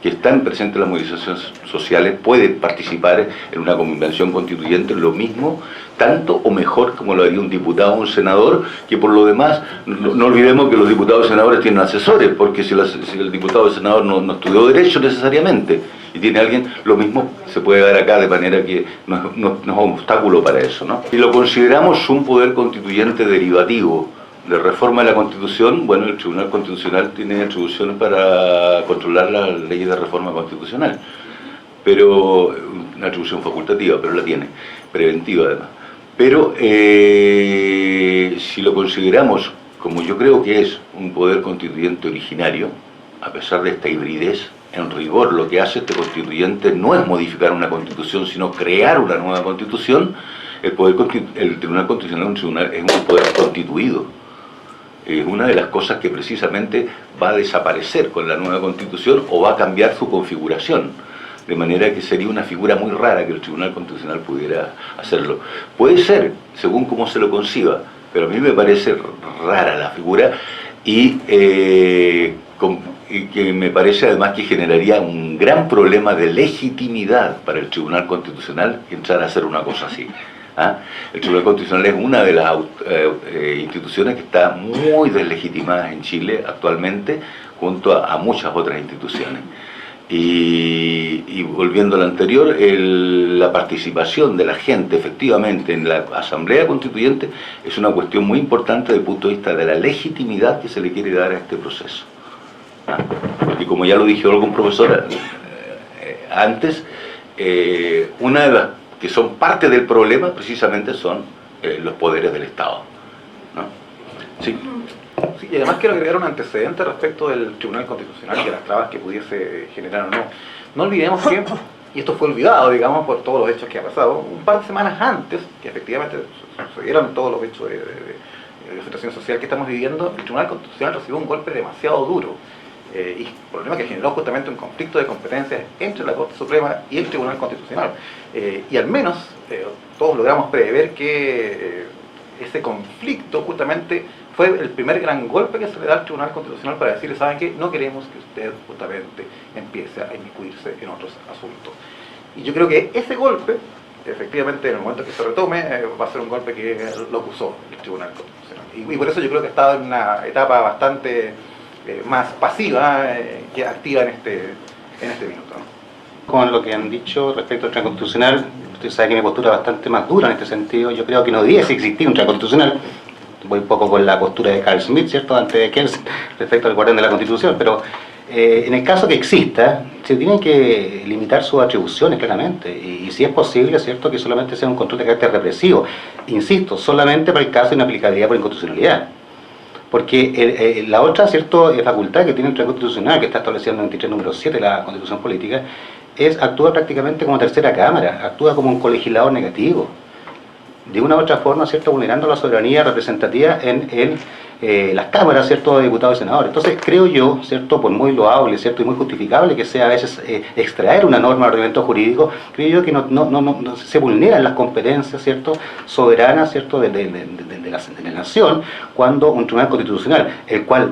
que están presentes en las movilizaciones sociales, puede participar en una convención constituyente lo mismo, tanto o mejor como lo haría un diputado o un senador, que por lo demás, no olvidemos que los diputados y senadores tienen asesores, porque si el diputado o el senador no estudió Derecho necesariamente, y tiene alguien, lo mismo se puede dar acá, de manera que no es un obstáculo para eso, ¿no? Si lo consideramos un poder constituyente derivativo de reforma de la Constitución, bueno, el Tribunal Constitucional tiene atribuciones para controlar las leyes de reforma constitucional, pero una atribución facultativa, pero la tiene, preventiva además. Pero si lo consideramos como yo creo que es un poder constituyente originario, a pesar de esta hibridez, en rigor lo que hace este constituyente no es modificar una constitución, sino crear una nueva constitución. El Tribunal Constitucional es un poder constituido. Es una de las cosas que precisamente va a desaparecer con la nueva constitución o va a cambiar su configuración. De manera que sería una figura muy rara que el Tribunal Constitucional pudiera hacerlo. Puede ser, según cómo se lo conciba, pero a mí me parece rara la figura y que me parece además que generaría un gran problema de legitimidad para el Tribunal Constitucional entrar a hacer una cosa así. ¿Ah? El Tribunal Constitucional es una de las instituciones que está muy deslegitimada en Chile actualmente, junto a muchas otras instituciones. Y volviendo a lo anterior, la participación de la gente efectivamente en la Asamblea Constituyente es una cuestión muy importante desde el punto de vista de la legitimidad que se le quiere dar a este proceso. Porque como ya lo dijo algún profesor antes, una de las que son parte del problema precisamente son los poderes del Estado, ¿no? Sí. Sí, y además quiero agregar un antecedente respecto del Tribunal Constitucional y de las trabas que pudiese generar o no. No olvidemos que, y esto fue olvidado, digamos, por todos los hechos que ha pasado, un par de semanas antes, que efectivamente sucedieron todos los hechos de situación social que estamos viviendo, el Tribunal Constitucional recibió un golpe demasiado duro. Y problema que generó justamente un conflicto de competencias entre la Corte Suprema y el Tribunal Constitucional. Y al menos todos logramos prever que ese conflicto justamente fue el primer gran golpe que se le da al Tribunal Constitucional para decirle, ¿saben qué? No queremos que usted justamente empiece a inmiscuirse en otros asuntos. Y yo creo que ese golpe, efectivamente, en el momento que se retome, va a ser un golpe que lo acusó el Tribunal Constitucional. Y por eso yo creo que estaba en una etapa bastante más pasiva que activa en este minuto, ¿no? Con lo que han dicho respecto al Tribunal Constitucional, usted sabe que mi postura es bastante más dura en este sentido. Yo creo que no debiese existir un Tribunal Constitucional. Voy un poco con la postura de Carl Smith, ¿cierto?, antes de Kelsen, respecto al guardián de la Constitución, pero en el caso que exista, se tienen que limitar sus atribuciones claramente, y si es posible, ¿cierto?, que solamente sea un control de carácter represivo, insisto, solamente para el caso de inaplicabilidad por inconstitucionalidad. Porque la otra, ¿cierto?, facultad que tiene el Tribunal Constitucional, que está establecida en el 93 número 7 de la Constitución Política, es actuar prácticamente como tercera cámara, actúa como un colegislador negativo, de una u otra forma, ¿cierto?, vulnerando la soberanía representativa en las cámaras, ¿cierto?, de diputados y senadores. Entonces creo yo, ¿cierto?, por muy loable, ¿cierto?, y muy justificable que sea a veces extraer una norma de ordenamiento jurídico, creo yo que no se vulneran las competencias, ¿cierto?, soberanas, ¿cierto?, de la nación, cuando un Tribunal Constitucional, el cual,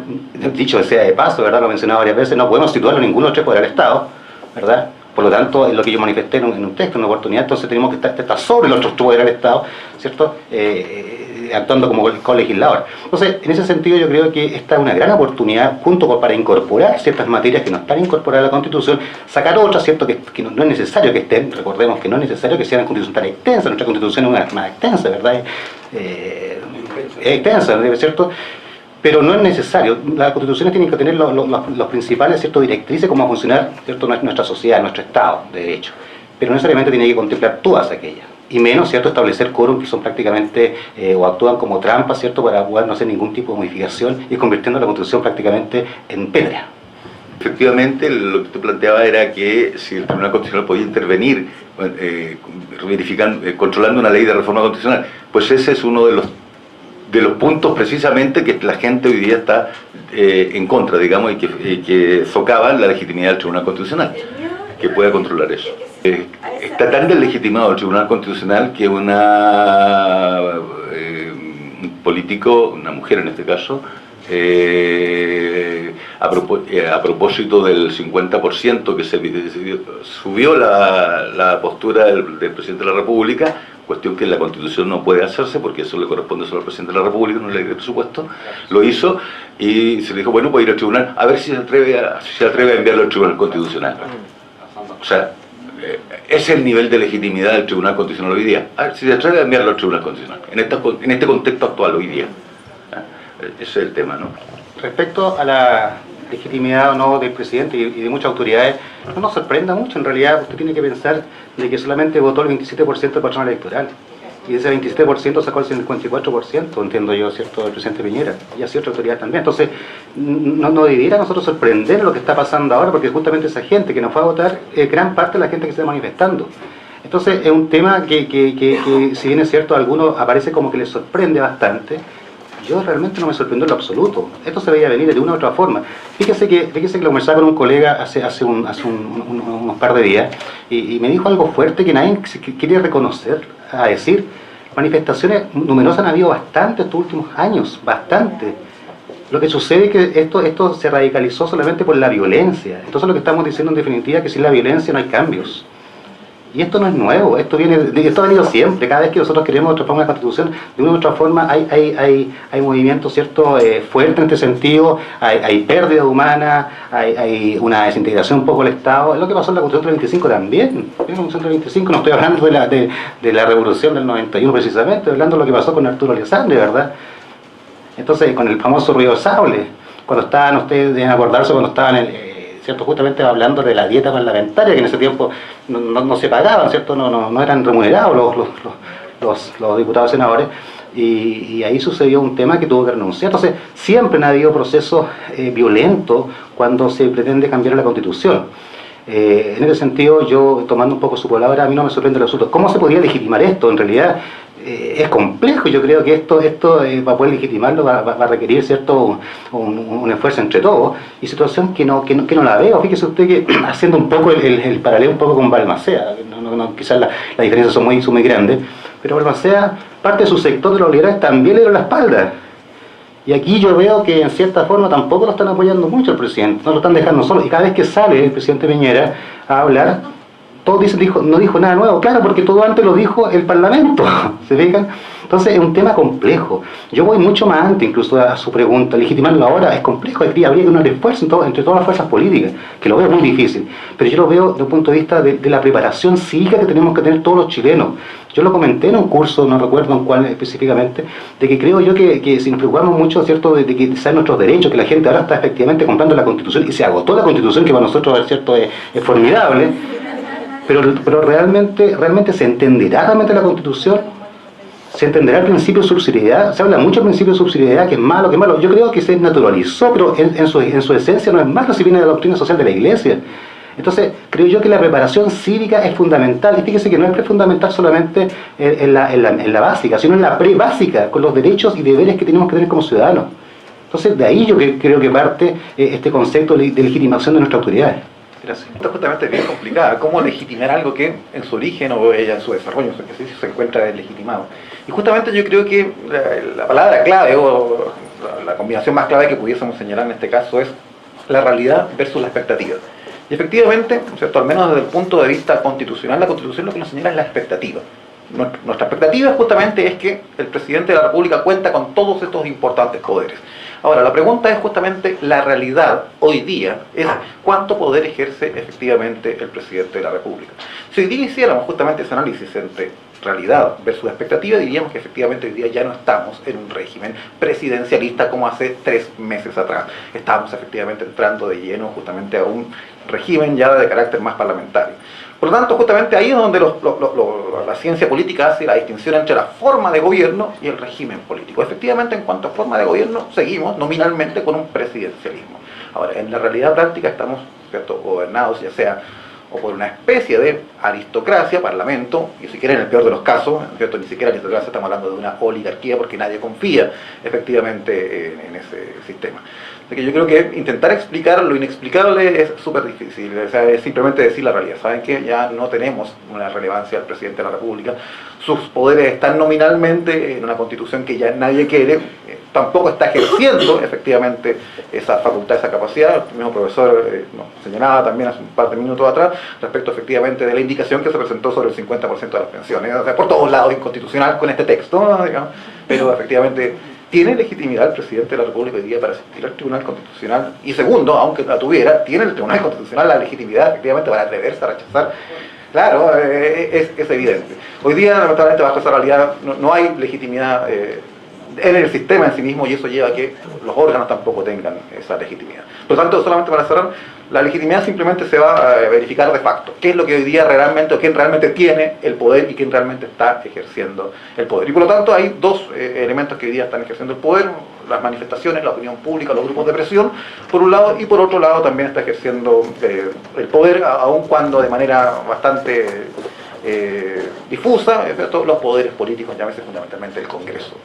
dicho sea de paso, ¿verdad?, lo he mencionado varias veces, no podemos situarlo en ninguno de los tres poderes del Estado, ¿verdad? Por lo tanto, es lo que yo manifesté en un texto, en una oportunidad, entonces tenemos que estar sobre los otros poderes del Estado, ¿cierto?, actuando como colegislador. Entonces, en ese sentido yo creo que esta es una gran oportunidad, para incorporar ciertas materias que no están incorporadas a la Constitución, sacar otras, ¿cierto?, que no es necesario que estén, recordemos que no es necesario que sea una Constitución tan extensa, nuestra Constitución es una más extensa, ¿verdad? Es extensa, ¿cierto?, pero no es necesario. Las constituciones tienen que tener los principales, ¿cierto?, directrices cómo va a funcionar, ¿cierto?, nuestra sociedad, nuestro Estado de Derecho, pero no necesariamente tiene que contemplar todas aquellas, y menos, ¿cierto?, establecer quórum que son prácticamente o actúan como trampas, ¿cierto?, para poder no hacer ningún tipo de modificación y convirtiendo la Constitución prácticamente en pétrea. Efectivamente, lo que usted planteaba era que si el Tribunal Constitucional podía intervenir controlando una ley de reforma constitucional, pues ese es uno de los puntos precisamente que la gente hoy día está en contra, digamos, y que socavan la legitimidad del Tribunal Constitucional, que pueda controlar eso. Está tan deslegitimado el Tribunal Constitucional que un político, una mujer en este caso, a propósito del 50% que subió la postura del Presidente de la República, cuestión que en la Constitución no puede hacerse porque eso le corresponde solo al Presidente de la República, no le ley de presupuesto, lo hizo y se le dijo, bueno, puede ir al tribunal a ver si se atreve a enviarlo al Tribunal Constitucional. O sea, ese es el nivel de legitimidad del Tribunal Constitucional hoy día. A ver si se atreve a enviarlo al Tribunal Constitucional, en este contexto actual hoy día. Ese es el tema, ¿no? Respecto a la legitimidad o no del presidente y de muchas autoridades, no nos sorprenda mucho. En realidad, usted tiene que pensar de que solamente votó el 27% del padrón electoral. y de ese 27% sacó el 54%, entiendo yo, ¿cierto?, el presidente Piñera, y así otras autoridades también. Entonces, no debiera a nosotros sorprender lo que está pasando ahora, porque justamente esa gente que nos fue a votar, gran parte de la gente que se está manifestando. Entonces, es un tema que si bien es cierto, a algunos aparece como que les sorprende bastante. Yo realmente no me sorprendió en lo absoluto. Esto se veía venir de una u otra forma. Fíjese que lo conversaba con un colega hace unos par de días y me dijo algo fuerte que nadie quiere reconocer, a decir, manifestaciones numerosas han habido bastante estos últimos años, bastante. Lo que sucede es que esto se radicalizó solamente por la violencia. Entonces lo que estamos diciendo en definitiva es que sin la violencia no hay cambios. Y esto no es nuevo, esto ha venido siempre. Cada vez que nosotros queremos transformar la Constitución, de una u otra forma hay movimientos, ¿cierto?, fuertes en este sentido, hay pérdida humana, hay una desintegración un poco del Estado. Es lo que pasó en la Constitución del 25 también. En la Constitución del 25 no estoy hablando de la Revolución del 91 precisamente, estoy hablando de lo que pasó con Arturo Alessandri, ¿verdad? Entonces, con el famoso Río Sable, cuando estaban, ustedes deben acordarse, cuando estaban ¿cierto?, justamente hablando de la dieta parlamentaria, que en ese tiempo no se pagaban, ¿cierto?, no eran remunerados los diputados y senadores, y ahí sucedió un tema que tuvo que renunciar. Entonces, siempre han habido procesos violentos cuando se pretende cambiar la Constitución. En ese sentido, yo, tomando un poco su palabra, a mí no me sorprende el asunto. ¿Cómo se podría legitimar esto? En realidad, es complejo. Yo creo que esto para poder legitimarlo va a requerir, ¿cierto?, un esfuerzo entre todos, y situación que no la veo. Fíjese usted que, haciendo un poco el paralelo un poco con Balmaceda, quizás las diferencias son muy grandes, pero Balmaceda, parte de su sector de los liberales también le dio la espalda. Y aquí yo veo que en cierta forma tampoco lo están apoyando mucho el presidente, no lo están dejando solo, y cada vez que sale el presidente Piñera a hablar, todos dicen, no dijo nada nuevo, claro, porque todo antes lo dijo el Parlamento, ¿se fijan? Entonces es un tema complejo. Yo voy mucho más antes, incluso a su pregunta, legitimarlo ahora es complejo, habría que un esfuerzo entre todas las fuerzas políticas, que lo veo muy difícil, pero yo lo veo desde un punto de vista de la preparación cívica que tenemos que tener todos los chilenos. Yo lo comenté en un curso, no recuerdo en cuál específicamente, de que creo yo que si nos preocupamos mucho, ¿cierto?, de que sean nuestros derechos, que la gente ahora está efectivamente comprando la Constitución, y se agotó la Constitución, que para nosotros, ¿cierto?, es formidable, pero realmente se entenderá realmente la Constitución. Se entenderá el principio de subsidiariedad. Se habla mucho del principio de subsidiariedad, que es malo, que es malo. Yo creo que se naturalizó, pero en su esencia no es malo, si viene de la doctrina social de la Iglesia. Entonces, creo yo que la preparación cívica es fundamental. Y fíjese que no es fundamental solamente en la básica, sino en la pre-básica, con los derechos y deberes que tenemos que tener como ciudadanos. Entonces, de ahí yo creo que parte este concepto de legitimación de nuestras autoridades. Gracias. Esto justamente es bien complicada. ¿Cómo legitimar algo que en su origen o en su desarrollo se encuentra deslegitimado? Y justamente yo creo que la palabra clave o la combinación más clave que pudiésemos señalar en este caso es la realidad versus la expectativa. Y efectivamente, ¿cierto?, al menos desde el punto de vista constitucional, la Constitución lo que nos señala es la expectativa. Nuestra expectativa justamente es que el presidente de la República cuenta con todos estos importantes poderes. Ahora, la pregunta es justamente la realidad hoy día, es cuánto poder ejerce efectivamente el presidente de la República. Si hoy día hiciéramos justamente ese análisis entre realidad versus expectativa, diríamos que efectivamente hoy día ya no estamos en un régimen presidencialista como hace 3 meses atrás. Estamos efectivamente entrando de lleno justamente a un régimen ya de carácter más parlamentario. Por lo tanto, justamente ahí es donde la ciencia política hace la distinción entre la forma de gobierno y el régimen político. Efectivamente, en cuanto a forma de gobierno, seguimos nominalmente con un presidencialismo. Ahora, en la realidad práctica estamos, ¿cierto?, gobernados ya sea o por una especie de aristocracia, parlamento, y si quieren en el peor de los casos, ¿cierto?, ni siquiera aristocracia, estamos hablando de una oligarquía porque nadie confía efectivamente en ese sistema. Así que yo creo que intentar explicar lo inexplicable es súper difícil, o sea, es simplemente decir la realidad. Saben que ya no tenemos una relevancia al presidente de la República, sus poderes están nominalmente en una constitución que ya nadie quiere, tampoco está ejerciendo efectivamente esa facultad, esa capacidad. El mismo profesor nos señalaba también hace un par de minutos atrás respecto efectivamente de la indicación que se presentó sobre el 50% de las pensiones, o sea, por todos lados inconstitucional con este texto, digamos, pero efectivamente ¿tiene legitimidad el presidente de la República hoy día para asistir al Tribunal Constitucional? Y segundo, aunque la tuviera, ¿tiene el Tribunal Constitucional la legitimidad efectivamente para atreverse a rechazar? Claro, es evidente. Hoy día, lamentablemente, bajo esa realidad no hay legitimidad en el sistema en sí mismo, y eso lleva a que los órganos tampoco tengan esa legitimidad. Por lo tanto, solamente para cerrar, la legitimidad simplemente se va a verificar de facto. ¿Qué es lo que hoy día realmente, o quién realmente tiene el poder y quién realmente está ejerciendo el poder? Y por lo tanto hay dos elementos que hoy día están ejerciendo el poder: las manifestaciones, la opinión pública, los grupos de presión, por un lado, y por otro lado también está ejerciendo el poder, aun cuando de manera bastante difusa, los poderes políticos, llámese fundamentalmente el Congreso.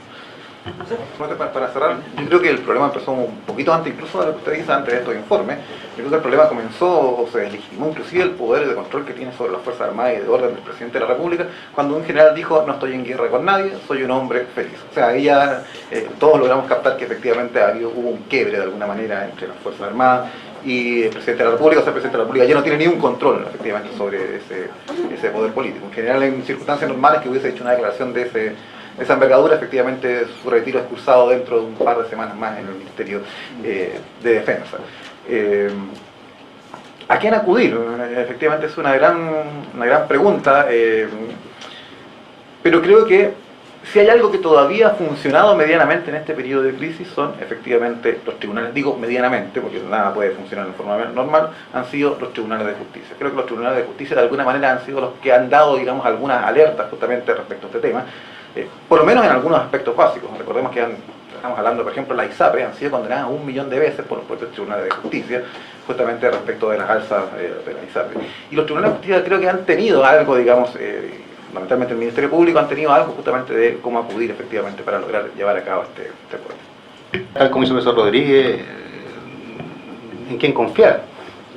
Para cerrar, yo creo que el problema empezó un poquito antes, incluso de lo que usted dice antes de estos informes. Yo creo que el problema comenzó, o se deslegitimó inclusive el poder de control que tiene sobre las Fuerzas Armadas y de orden del presidente de la República, cuando un general dijo: no estoy en guerra con nadie, soy un hombre feliz. O sea, ahí ya todos logramos captar que efectivamente hubo un quiebre de alguna manera entre las Fuerzas Armadas y el presidente de la República. O sea, el presidente de la República ya no tiene ningún control efectivamente sobre ese poder político. En general, en circunstancias normales que hubiese hecho una declaración de esa envergadura, efectivamente su retiro es cursado dentro de un par de semanas más en el Ministerio de Defensa. ¿A quién acudir? Efectivamente es una gran pregunta, pero creo que si hay algo que todavía ha funcionado medianamente en este periodo de crisis son efectivamente los tribunales. Digo medianamente porque nada puede funcionar de forma normal. Han sido los tribunales de justicia. Creo que los tribunales de justicia de alguna manera han sido los que han dado, digamos, algunas alertas justamente respecto a este tema, por lo menos en algunos aspectos básicos. Recordemos que estamos hablando, por ejemplo, la ISAPRE han sido condenadas 1 millón de veces por los propios tribunales de justicia, justamente respecto de las alzas de la ISAPRE. Y los tribunales de justicia creo que han tenido algo, digamos, fundamentalmente el Ministerio Público, han tenido algo justamente de cómo acudir efectivamente para lograr llevar a cabo este poder. Tal como hizo el profesor Rodríguez, ¿en quién confiar?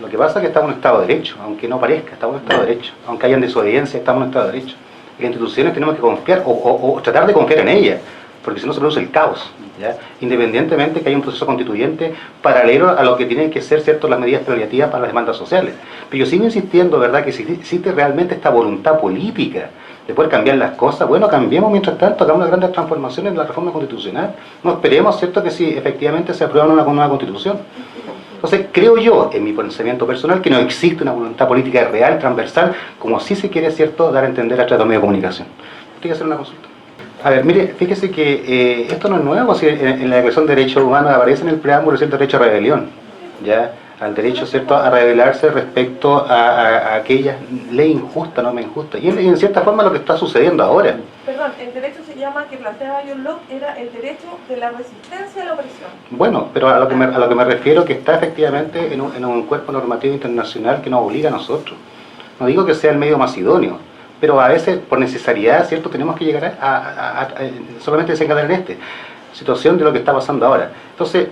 Lo que pasa es que estamos en un Estado de Derecho, aunque no parezca, estamos en un Estado de Derecho. Aunque hayan desobediencia, estamos en un Estado de Derecho. Y las instituciones tenemos que confiar, o tratar de confiar en ellas, porque si no se produce el caos, ¿ya? Independientemente que haya un proceso constituyente paralelo a lo que tienen que ser, ¿cierto?, las medidas paliativas para las demandas sociales. Pero yo sigo insistiendo, ¿verdad?, que si existe realmente esta voluntad política de poder cambiar las cosas, bueno, cambiemos mientras tanto, hagamos las grandes transformaciones en la reforma constitucional. No esperemos, ¿cierto?, que si efectivamente se aprueba una nueva constitución. Entonces, creo yo, en mi pensamiento personal, que no existe una voluntad política real, transversal, como sí se quiere, ¿cierto?, dar a entender a través de los medios de comunicación. Tengo que hacer una consulta. A ver, mire, fíjese que esto no es nuevo, si en la Declaración de Derechos Humanos aparece en el preámbulo el derecho a rebelión, ¿ya? Al derecho, ¿cierto?, a rebelarse respecto a aquella ley injusta, norma injusta. Y en cierta forma lo que está sucediendo ahora. Perdón, el derecho se llama, que planteaba John Locke, era el derecho de la resistencia a la opresión. Bueno, pero a lo que me refiero que está efectivamente en un cuerpo normativo internacional que nos obliga a nosotros. No digo que sea el medio más idóneo, pero a veces por necesidad, ¿cierto?, tenemos que llegar a solamente desencadenar en situación de lo que está pasando ahora. Entonces,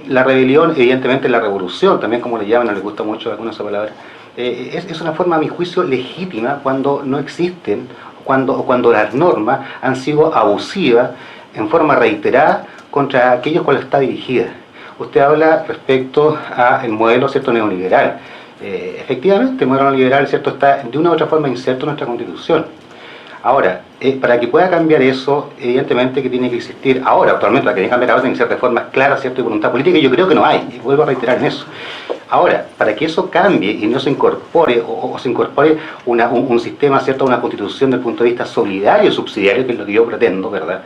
la rebelión, evidentemente la revolución, también como le llaman, no les gusta mucho alguna esa palabra, es una forma, a mi juicio, legítima cuando no existen, cuando las normas han sido abusivas en forma reiterada contra aquellos cuales está dirigida. Usted habla respecto al modelo, ¿cierto?, neoliberal. Efectivamente, el modelo neoliberal, ¿cierto?, está de una u otra forma inserto en nuestra Constitución. Ahora, para que pueda cambiar eso, evidentemente que tiene que existir ahora, actualmente, para que cambiar ahora tiene que ser de forma clara, ¿cierto?, y voluntad política, y yo creo que no hay, y vuelvo a reiterar en eso. Ahora, para que eso cambie y no se incorpore, o se incorpore un sistema, ¿cierto?, una constitución desde el punto de vista solidario y subsidiario, que es lo que yo pretendo, ¿verdad?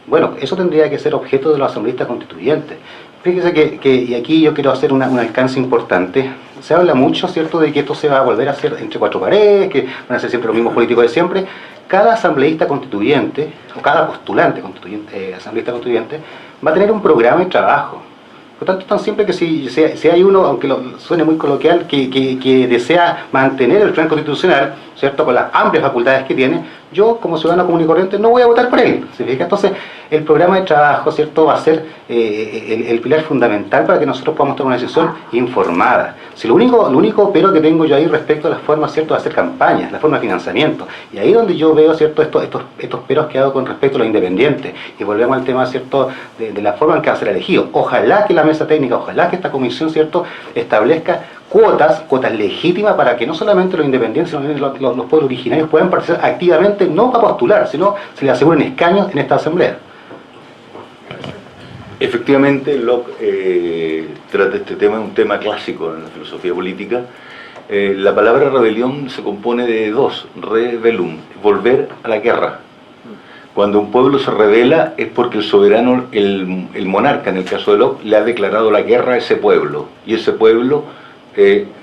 Bueno, eso tendría que ser objeto de los asambleístas constituyentes. Fíjese y aquí yo quiero hacer un alcance importante. Se habla mucho, ¿cierto?, de que esto se va a volver a hacer entre cuatro paredes, que van a ser siempre los mismos políticos de siempre. Cada asambleísta constituyente, o cada postulante constituyente, asambleísta constituyente, va a tener un programa de trabajo. Por tanto, tan simple que si hay uno, aunque suene muy coloquial, que desea mantener el plan constitucional, ¿cierto?, con las amplias facultades que tiene, yo, como ciudadano común y corriente, no voy a votar por él. ¿Se fija? Entonces, el programa de trabajo, ¿cierto?, va a ser el pilar fundamental para que nosotros podamos tomar una decisión informada. Si lo único pero que tengo yo ahí respecto a las formas, ¿cierto?, de hacer campañas, la forma de financiamiento. Y ahí donde yo veo, ¿cierto?, estos peros que hago con respecto a los independientes. Y volvemos al tema, ¿cierto?, de la forma en que va a ser elegido. Ojalá que la mesa técnica, ojalá que esta comisión, ¿cierto?, establezca cuotas legítimas para que no solamente los independientes, sino también los pueblos originarios puedan participar activamente, no para postular, sino se les aseguren escaños en esta asamblea. Efectivamente, Locke trata este tema, es un tema clásico en la filosofía política. La palabra rebelión se compone de dos: rebellum, volver a la guerra. Cuando un pueblo se rebela es porque el soberano, el monarca en el caso de Locke, le ha declarado la guerra a ese pueblo, y ese pueblo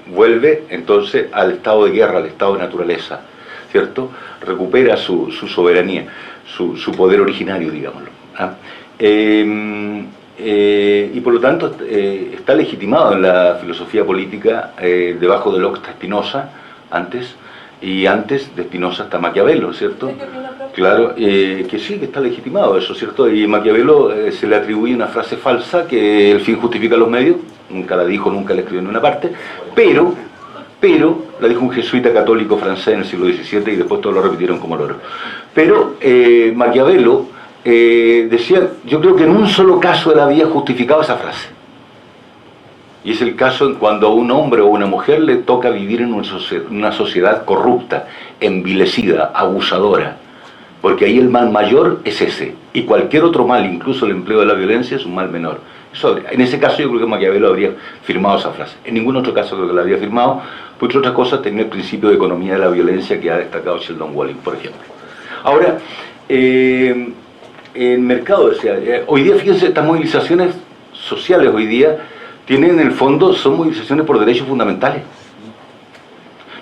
vuelve entonces al estado de guerra, al estado de naturaleza, ¿cierto? Recupera su soberanía, su poder originario, digámoslo. ¿Ah? Y por lo tanto está legitimado en la filosofía política. Debajo de Locke está Spinoza, antes, y antes de Spinoza está Maquiavelo, ¿cierto? Claro, que sí, que está legitimado eso, ¿cierto? Y Maquiavelo se le atribuye una frase falsa, que el fin justifica los medios, nunca la dijo, nunca la escribió en una parte, pero la dijo un jesuita católico francés en el siglo XVII y después todos lo repitieron como loro. Pero Maquiavelo decía, yo creo que en un solo caso él había justificado esa frase. Y es el caso en cuando a un hombre o una mujer le toca vivir en una sociedad corrupta, envilecida, abusadora. Porque ahí el mal mayor es ese. Y cualquier otro mal, incluso el empleo de la violencia, es un mal menor. En ese caso yo creo que Maquiavelo habría firmado esa frase. En ningún otro caso creo que la habría firmado, porque otras cosas tenía el principio de economía de la violencia que ha destacado Sheldon Walling, por ejemplo. Ahora, el mercado, hoy día, fíjense, estas movilizaciones sociales hoy día tienen en el fondo, son movilizaciones por derechos fundamentales.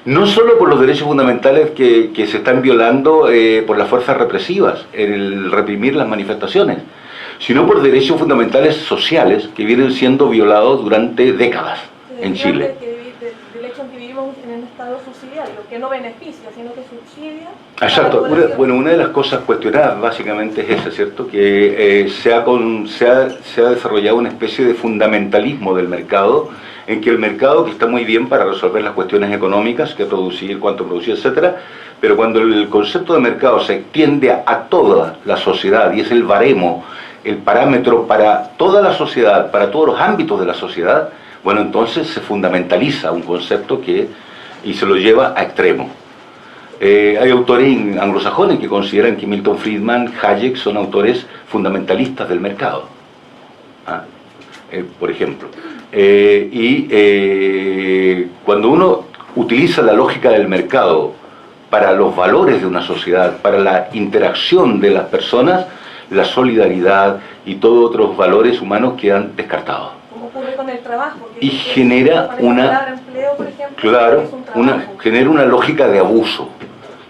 No solo por los derechos fundamentales que se están violando por las fuerzas represivas, en el reprimir las manifestaciones, sino por derechos fundamentales sociales que vienen siendo violados durante décadas en Chile. Del hecho en que vivimos en un estado subsidiario, que no beneficia, sino que subsidia. Exacto. Una de las cosas cuestionadas básicamente es esa, ¿cierto? Que se ha desarrollado una especie de fundamentalismo del mercado, en que el mercado, que está muy bien para resolver las cuestiones económicas, que producir, cuánto producir, etcétera, pero cuando el concepto de mercado se extiende a toda la sociedad y es el baremo, el parámetro para toda la sociedad, para todos los ámbitos de la sociedad, bueno, entonces se fundamentaliza un concepto y se lo lleva a extremo. Hay autores anglosajones que consideran que Milton Friedman, Hayek son autores fundamentalistas del mercado, por ejemplo. Cuando uno utiliza la lógica del mercado para los valores de una sociedad, para la interacción de las personas, la solidaridad y todos otros valores humanos quedan descartados. Como ocurre con el trabajo. Y genera genera una lógica de abuso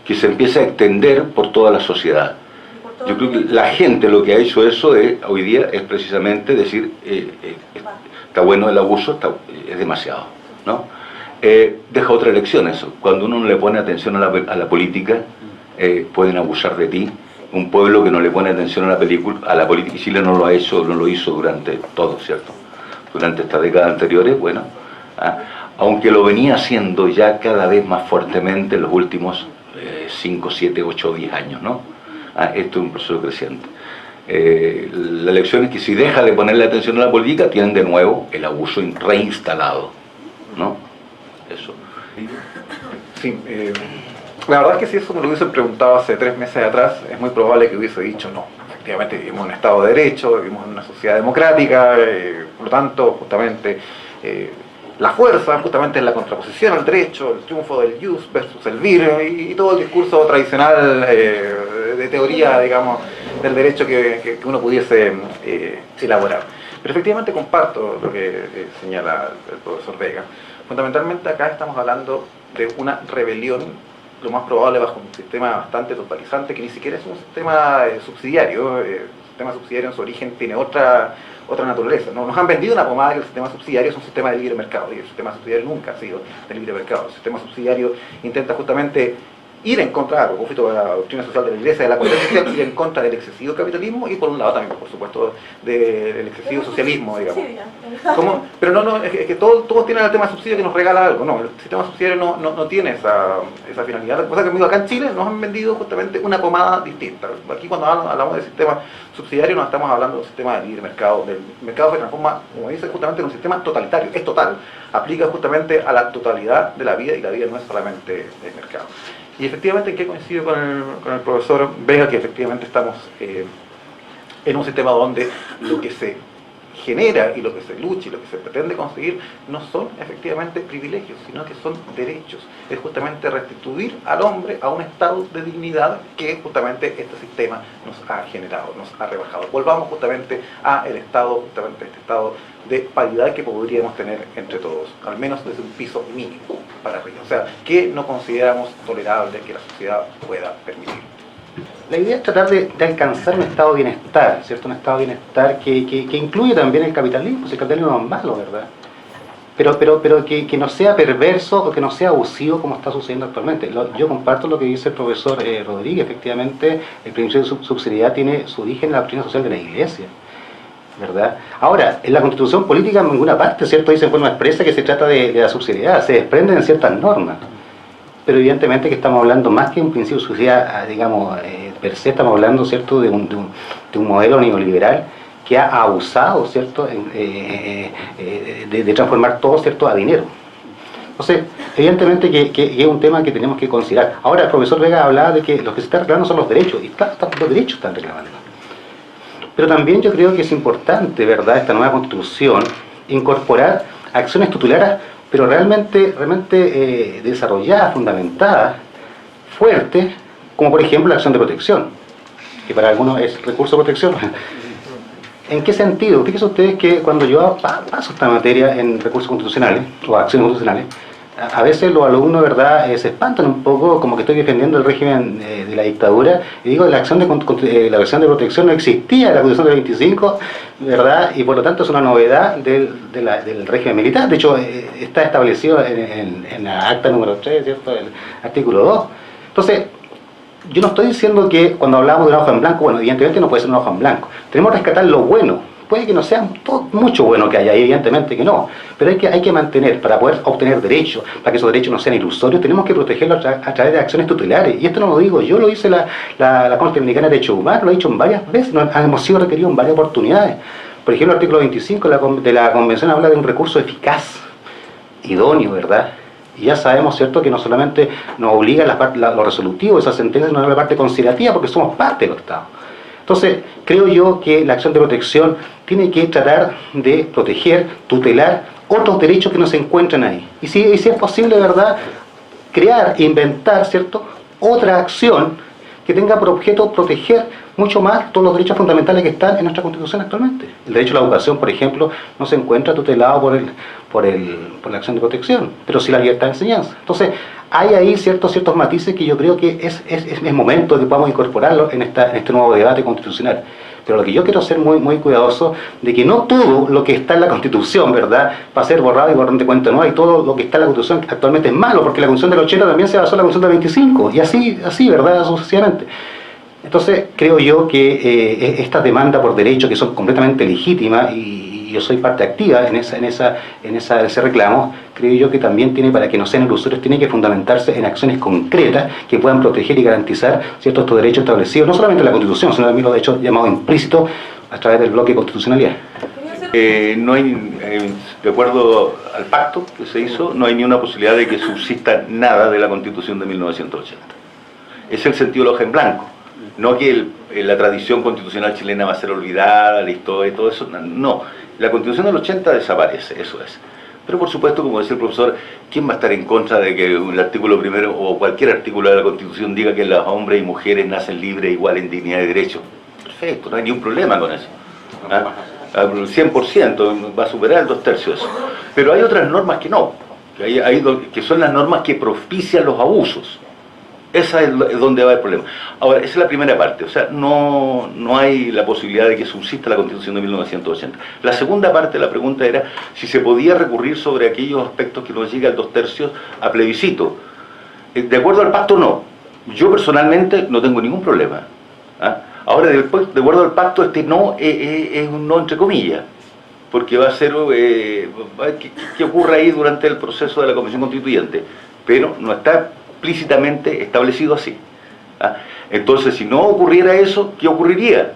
que se empieza a extender por toda la sociedad. Yo creo que la gente lo que ha hecho eso hoy día es precisamente decir, está bueno el abuso, es demasiado, ¿no? Deja otra elección eso. Cuando uno no le pone atención a la política, pueden abusar de ti. Un pueblo que no le pone atención a la política, y Chile no lo hizo durante todo, ¿cierto? Durante estas décadas anteriores, bueno, aunque lo venía haciendo ya cada vez más fuertemente en los últimos 5, 7, 8, 10 años, ¿no? Esto es un proceso creciente. La elección es que si deja de ponerle atención a la política, tienen de nuevo el abuso reinstalado, ¿no? Eso. Sí, la verdad es que si eso me lo hubiesen preguntado hace 3 meses atrás, es muy probable que hubiese dicho no. Efectivamente vivimos en un Estado de Derecho, vivimos en una sociedad democrática, por lo tanto, justamente, la fuerza justamente es la contraposición al derecho, el triunfo del jus versus el vir, y todo el discurso tradicional de teoría, digamos, del derecho que uno pudiese elaborar. Pero efectivamente comparto lo que señala el profesor Vega. Fundamentalmente acá estamos hablando de una rebelión, lo más probable bajo un sistema bastante totalizante, que ni siquiera es un sistema subsidiario. El sistema subsidiario en su origen tiene otra naturaleza. Nos han vendido una pomada que el sistema subsidiario es un sistema de libre mercado, y el sistema subsidiario nunca ha sido de libre mercado. El sistema subsidiario intenta justamente ir en contra, a propósito de la doctrina social de la Iglesia, de la comunidad social, ir en contra del excesivo capitalismo y por un lado también, por supuesto, del excesivo socialismo, digamos. ¿Cómo? Pero no, es que todos tienen el tema de subsidio que nos regala algo. No, el sistema subsidiario no tiene esa finalidad. Lo que pasa es que acá en Chile nos han vendido justamente una pomada distinta. Aquí cuando hablamos del sistema subsidiario no estamos hablando del sistema de libre mercado. El mercado se transforma, como dice, justamente en un sistema totalitario, es total. Aplica justamente a la totalidad de la vida, y la vida no es solamente el mercado. Y efectivamente, ¿en qué coincido con el profesor Vega? Que efectivamente estamos en un sistema donde lo que se genera y lo que se lucha y lo que se pretende conseguir no son efectivamente privilegios, sino que son derechos. Es justamente restituir al hombre a un estado de dignidad que justamente este sistema nos ha generado, nos ha rebajado. Volvamos justamente a el estado, justamente este estado de paridad que podríamos tener entre todos, al menos desde un piso mínimo para arriba. O sea, que no consideramos tolerable que la sociedad pueda permitir. La idea es tratar de alcanzar un estado de bienestar, ¿cierto? Un estado de bienestar que incluye también el capitalismo, si el capitalismo no es malo, ¿verdad? Pero que no sea perverso o que no sea abusivo como está sucediendo actualmente. Yo comparto lo que dice el profesor Rodríguez, efectivamente el principio de subsidiariedad tiene su origen en la doctrina social de la Iglesia, ¿verdad? Ahora, en la Constitución política en ninguna parte, ¿cierto?, dice en forma expresa que se trata de la subsidiariedad, se desprenden ciertas normas. Pero evidentemente que estamos hablando más que un principio de subsidiariedad, digamos, per se, estamos hablando, ¿cierto?, de un modelo neoliberal que ha abusado, ¿cierto?, de transformar todo, ¿cierto?, a dinero. Entonces, evidentemente que es un tema que tenemos que considerar. Ahora, el profesor Vega hablaba de que los que se están reclamando son los derechos, y claro, los derechos están reclamando. Pero también yo creo que es importante, ¿verdad?, esta nueva Constitución, incorporar acciones tutelares, pero realmente desarrolladas, fundamentadas, fuertes, como por ejemplo la acción de protección, que para algunos es recurso de protección. ¿En qué sentido? Fíjense ustedes que cuando yo paso esta materia en recursos constitucionales o acciones constitucionales, a veces los alumnos, ¿verdad?, se espantan un poco, como que estoy defendiendo el régimen de la dictadura, y digo, la acción de protección no existía en la Constitución del 25, ¿verdad?, y por lo tanto es una novedad del régimen militar. De hecho, está establecido en la acta número 3, ¿cierto?, el artículo 2. Entonces, yo no estoy diciendo que cuando hablamos de una hoja en blanco, bueno, evidentemente no puede ser una hoja en blanco. Tenemos que rescatar lo bueno. Puede que no sea mucho bueno que haya, evidentemente que no, pero hay que mantener, para poder obtener derechos, para que esos derechos no sean ilusorios, tenemos que protegerlos a través de acciones tutelares. Y esto no lo digo yo, lo dice la Corte Interamericana de Derechos Humanos, lo ha dicho varias veces, hemos sido requeridos en varias oportunidades. Por ejemplo, el artículo 25 de la Convención habla de un recurso eficaz, idóneo, ¿verdad? Y ya sabemos, ¿cierto?, que no solamente nos obliga lo resolutivo, esa sentencia no es la parte considerativa, porque somos parte de los Estados. Entonces, creo yo que la acción de protección tiene que tratar de proteger, tutelar otros derechos que no se encuentran ahí. Y si es posible, ¿verdad?, crear, inventar, ¿cierto?, otra acción que tenga por objeto proteger mucho más todos los derechos fundamentales que están en nuestra Constitución actualmente. El derecho a la educación, por ejemplo, no se encuentra tutelado por la acción de protección, pero sí la libertad de enseñanza. Entonces, hay ahí ciertos matices que yo creo que es momento de que podamos incorporarlo en este nuevo debate constitucional. Pero lo que yo quiero ser muy cuidadoso de que no todo lo que está en la Constitución, ¿verdad?, va a ser borrado y borrón de cuenta nueva, y todo lo que está en la Constitución actualmente es malo, porque la Constitución del 80 también se basó en la Constitución del 25, y así, ¿verdad?, sucesivamente. Entonces, creo yo que estas demandas por derechos que son completamente legítimas, y yo soy parte activa en ese reclamo, creo yo que también tiene, para que no sean ilusorios, tiene que fundamentarse en acciones concretas que puedan proteger y garantizar ciertos derechos establecidos, no solamente en la Constitución, sino también los derechos llamados implícitos a través del bloque de constitucionalidad. No hay, de acuerdo al pacto que se hizo, no hay ni una posibilidad de que subsista nada de la Constitución de 1980. Es el sentido de la hoja en blanco. No que la tradición constitucional chilena va a ser olvidada, la historia y todo eso, no. La Constitución del 80 desaparece, eso es. Pero por supuesto, como decía el profesor, ¿quién va a estar en contra de que el artículo primero o cualquier artículo de la Constitución diga que los hombres y mujeres nacen libres, iguales en dignidad y derecho? Perfecto, no hay ningún problema con eso. ¿Ah? Al 100% va a superar el 2/3 eso. Pero hay otras normas que no, que son las normas que propician los abusos. Esa es donde va el problema. Ahora, esa es la primera parte, o sea, no hay la posibilidad de que subsista la Constitución de 1980. La segunda parte de la pregunta era si se podía recurrir sobre aquellos aspectos que nos llega al 2/3 a plebiscito. De acuerdo al pacto, no. Yo personalmente no tengo ningún problema. ¿Ah? Ahora, de acuerdo al pacto, este no es un no entre comillas, porque va a ser que ocurra ahí durante el proceso de la Convención Constituyente, pero no está explícitamente establecido así. ¿Ah? Entonces, si no ocurriera eso, ¿qué ocurriría?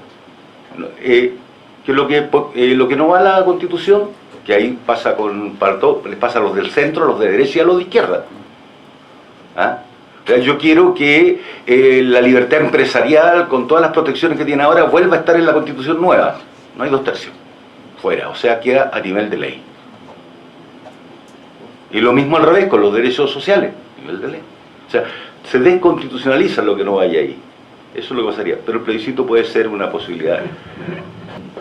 Que lo que no va a la Constitución, que ahí pasa les pasa a los del centro, a los de derecha y a los de izquierda. ¿Ah? O sea, yo quiero que la libertad empresarial, con todas las protecciones que tiene ahora, vuelva a estar en la Constitución nueva. No hay 2/3. fuera, o sea, queda a nivel de ley. Y lo mismo al revés con los derechos sociales, a nivel de ley. O sea, se desconstitucionaliza lo que no vaya ahí. Eso es lo que pasaría. Pero el plebiscito puede ser una posibilidad.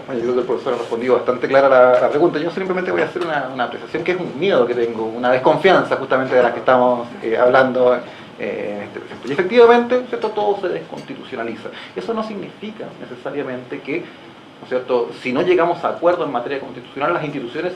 Bueno, yo creo que el profesor ha respondido bastante clara la pregunta. Yo simplemente voy a hacer una apreciación que es un miedo que tengo, una desconfianza justamente de la que estamos hablando en este presente. Y efectivamente, ¿cierto?, todo se desconstitucionaliza. Eso no significa necesariamente que, ¿no es cierto?, si no llegamos a acuerdo en materia constitucional, las instituciones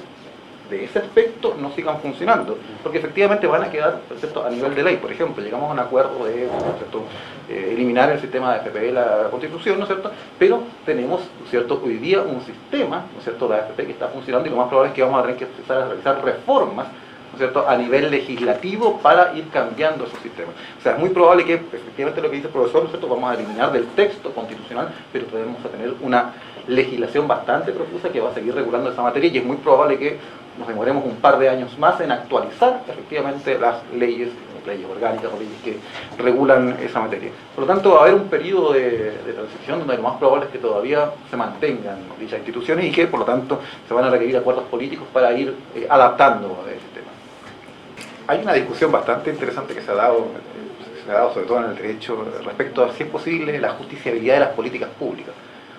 de ese aspecto no sigan funcionando, porque efectivamente van a quedar, ¿cierto?, a nivel de ley. Por ejemplo, llegamos a un acuerdo de, ¿no es cierto?, eliminar el sistema de AFP de la Constitución, ¿no es cierto?, pero tenemos, ¿no es cierto?, hoy día un sistema, ¿no es cierto?, de AFP que está funcionando, y lo más probable es que vamos a tener que empezar a realizar reformas, ¿no es cierto?, a nivel legislativo para ir cambiando esos sistemas. O sea, es muy probable que efectivamente lo que dice el profesor, ¿no es cierto?, vamos a eliminar del texto constitucional, pero podemos tener una legislación bastante profusa que va a seguir regulando esa materia, y es muy probable que nos demoremos un par de años más en actualizar efectivamente las leyes orgánicas o leyes que regulan esa materia. Por lo tanto, va a haber un periodo de transición donde lo más probable es que todavía se mantengan dichas instituciones y que, por lo tanto, se van a requerir acuerdos políticos para ir adaptando el sistema. Hay una discusión bastante interesante que se ha dado sobre todo en el derecho respecto a si es posible la justiciabilidad de las políticas públicas.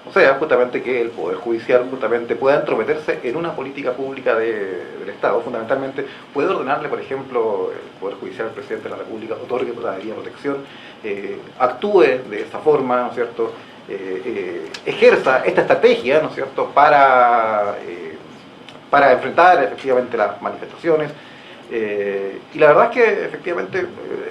O sea, justamente que el Poder Judicial justamente pueda entrometerse en una política pública del Estado. Fundamentalmente puede ordenarle, por ejemplo, el Poder Judicial al Presidente de la República, otorgue la debida protección, actúe de esa forma, ¿no es cierto?, ejerza esta estrategia, ¿no es cierto?, para enfrentar efectivamente las manifestaciones. Y la verdad es que efectivamente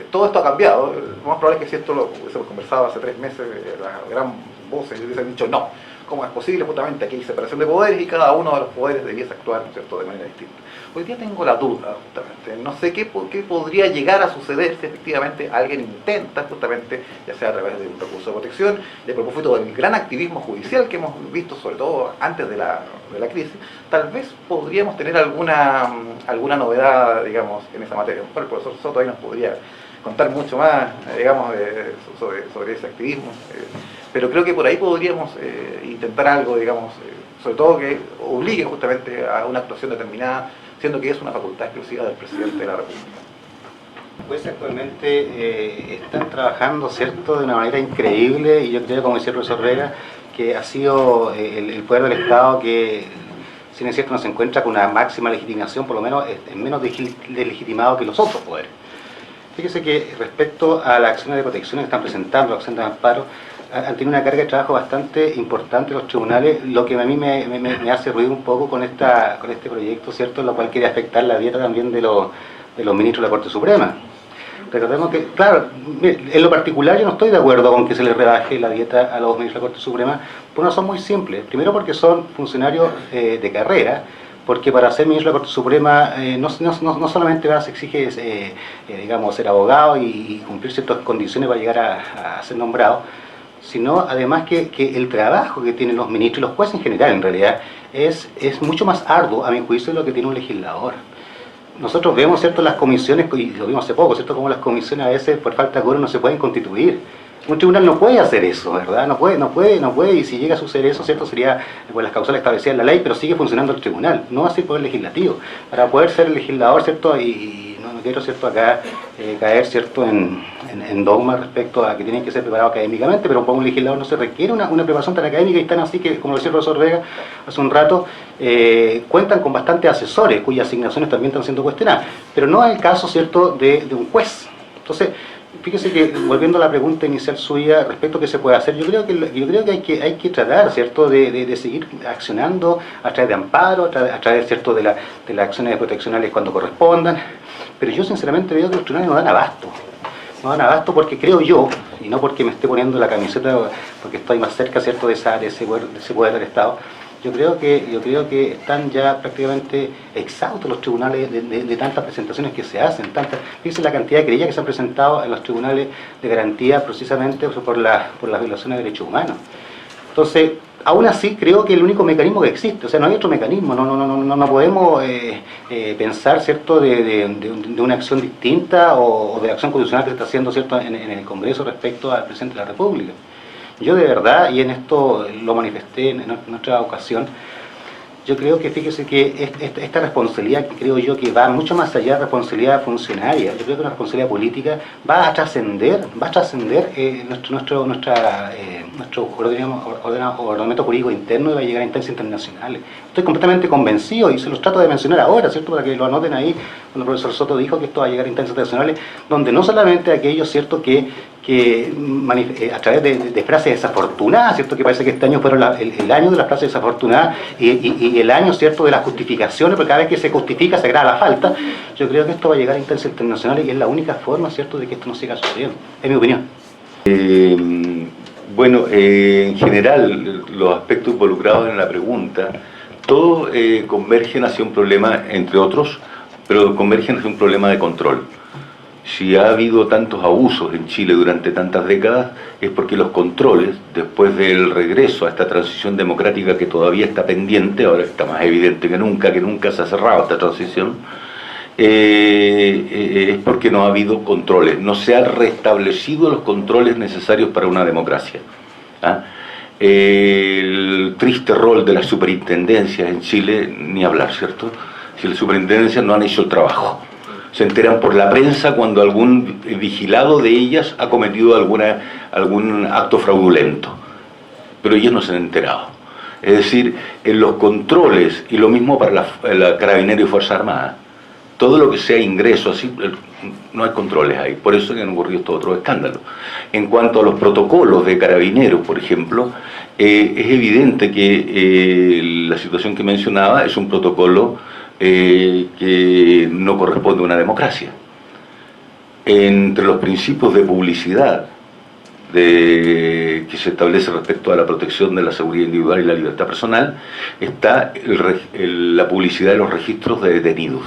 todo esto ha cambiado. Lo más probable es que si esto lo hubiésemos conversado hace 3 meses, la gran voces hubiesen dicho no, ¿cómo es posible? Justamente aquí hay separación de poderes y cada uno de los poderes debiese actuar, ¿no es cierto?, de manera distinta. Hoy día tengo la duda, justamente, no sé qué podría llegar a suceder si efectivamente alguien intenta, justamente, ya sea a través de un recurso de protección, de propósito del gran activismo judicial que hemos visto, sobre todo antes de la crisis. Tal vez podríamos tener alguna novedad, digamos, en esa materia. El profesor Soto ahí nos podría contar mucho más, digamos, sobre ese activismo, pero creo que por ahí podríamos intentar algo, digamos, sobre todo que obligue justamente a una actuación determinada, siendo que es una facultad exclusiva del Presidente de la República. Pues actualmente están trabajando, ¿cierto?, de una manera increíble, y yo creo, como decía el profesor Vega, que ha sido el poder del Estado que, si no es cierto, no se encuentra con una máxima legitimación, por lo menos es menos deslegitimado que los otros poderes. Fíjese que respecto a las acciones de protección que están presentando, las acciones de amparo, han tenido una carga de trabajo bastante importante los tribunales, lo que a mí me hace ruido un poco con este proyecto, ¿cierto?, lo cual quiere afectar la dieta también de los ministros de la Corte Suprema. Recordemos que, claro, en lo particular yo no estoy de acuerdo con que se les rebaje la dieta a los ministros de la Corte Suprema, por una razón muy simple. Primero, porque son funcionarios de carrera, porque para ser ministro de la Corte Suprema no solamente se exige digamos, ser abogado y cumplir ciertas condiciones para llegar a ser nombrado, sino además que el trabajo que tienen los ministros y los jueces en general, en realidad, es mucho más arduo, a mi juicio, de lo que tiene un legislador. Nosotros vemos, ¿cierto?, las comisiones, y lo vimos hace poco, ¿cierto?, como las comisiones a veces por falta de quórum no se pueden constituir. Un tribunal no puede hacer eso, ¿verdad? No puede, y si llega a suceder eso, ¿cierto?, sería por las causales establecidas en la ley, pero sigue funcionando el tribunal, no así el poder legislativo. Para poder ser legislador, ¿cierto?, y no quiero, ¿cierto?, acá caer, ¿cierto?, en dogma respecto a que tienen que ser preparados académicamente, pero para un legislador no se requiere una preparación tan académica y tan así que, como lo decía el profesor Vega hace un rato, cuentan con bastantes asesores cuyas asignaciones también están siendo cuestionadas, pero no es el caso, ¿cierto?, de un juez. Entonces, fíjese que, volviendo a la pregunta inicial suya respecto a qué se puede hacer, yo creo que hay que tratar, ¿cierto?, de seguir accionando a través de amparo, a través, ¿cierto?, de las acciones proteccionales cuando correspondan, pero yo sinceramente veo que los tribunales no dan abasto. No dan abasto porque creo yo, y no porque me esté poniendo la camiseta, porque estoy más cerca, ¿cierto?, de ese poder del Estado. Yo creo que están ya prácticamente exhaustos los tribunales de tantas presentaciones que se hacen. Fíjense la cantidad de querellas que se han presentado en los tribunales de garantía precisamente por las violaciones de derechos humanos. Entonces, aún así creo que el único mecanismo que existe, o sea, no hay otro mecanismo, no podemos pensar, ¿cierto?, de una acción distinta o de la acción constitucional que se está haciendo, ¿cierto?, en el Congreso respecto al Presidente de la República. Yo de verdad, y en esto lo manifesté en otra ocasión, Yo creo que, fíjese que esta responsabilidad, que creo yo que va mucho más allá de la responsabilidad funcionaria, yo creo que una responsabilidad política va a trascender nuestro ordenamiento jurídico interno y va a llegar a instancias internacionales. Estoy completamente convencido y se los trato de mencionar ahora, ¿cierto? Para que lo anoten ahí, cuando el profesor Soto dijo que esto va a llegar a instancias internacionales, donde no solamente aquellos, ¿cierto?, que a través de frases desafortunadas, ¿cierto?, que parece que este año fueron el año de las frases desafortunadas y el año, ¿cierto?, de las justificaciones, porque cada vez que se justifica se agrava la falta. Yo creo que esto va a llegar a instancias internacionales y es la única forma, ¿cierto?, de que esto no siga sucediendo, es mi opinión. Bueno, en general, los aspectos involucrados en la pregunta, todos convergen hacia un problema, entre otros, pero convergen hacia un problema de control. Si ha habido tantos abusos en Chile durante tantas décadas, es porque los controles, después del regreso a esta transición democrática que todavía está pendiente, ahora está más evidente que nunca se ha cerrado esta transición, es porque no ha habido controles, no se han restablecido los controles necesarios para una democracia. El triste rol de las superintendencias en Chile, ni hablar, ¿cierto? Si las superintendencias no han hecho el trabajo. Se enteran por la prensa cuando algún vigilado de ellas ha cometido algún acto fraudulento, pero ellos no se han enterado. Es decir, en los controles, y lo mismo para la Carabineros y Fuerza Armada, todo lo que sea ingreso, así, no hay controles ahí, por eso que han ocurrido estos otros escándalos. En cuanto a los protocolos de Carabineros, por ejemplo, es evidente que la situación que mencionaba es un protocolo que no corresponde a una democracia. Entre los principios de publicidad que se establece respecto a la protección de la seguridad individual y la libertad personal está la publicidad de los registros de detenidos,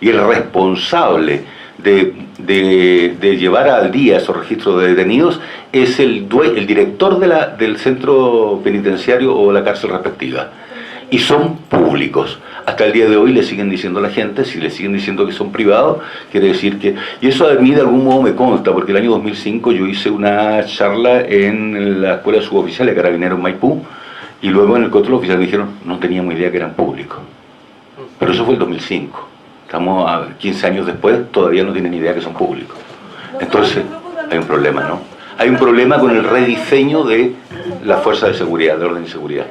y el responsable de llevar al día esos registros de detenidos es el director del centro penitenciario o la cárcel respectiva, y son públicos. Hasta el día de hoy le siguen diciendo a la gente, si le siguen diciendo que son privados, quiere decir que... Y eso a mí de algún modo me consta, porque el año 2005 yo hice una charla en la Escuela Suboficial de Carabineros Maipú, y luego en el control oficial me dijeron, no teníamos idea que eran públicos. Pero eso fue el 2005. Estamos a 15 años después, todavía no tienen idea que son públicos. Entonces, hay un problema, ¿no? Hay un problema con el rediseño de la fuerza de seguridad, de orden y seguridad.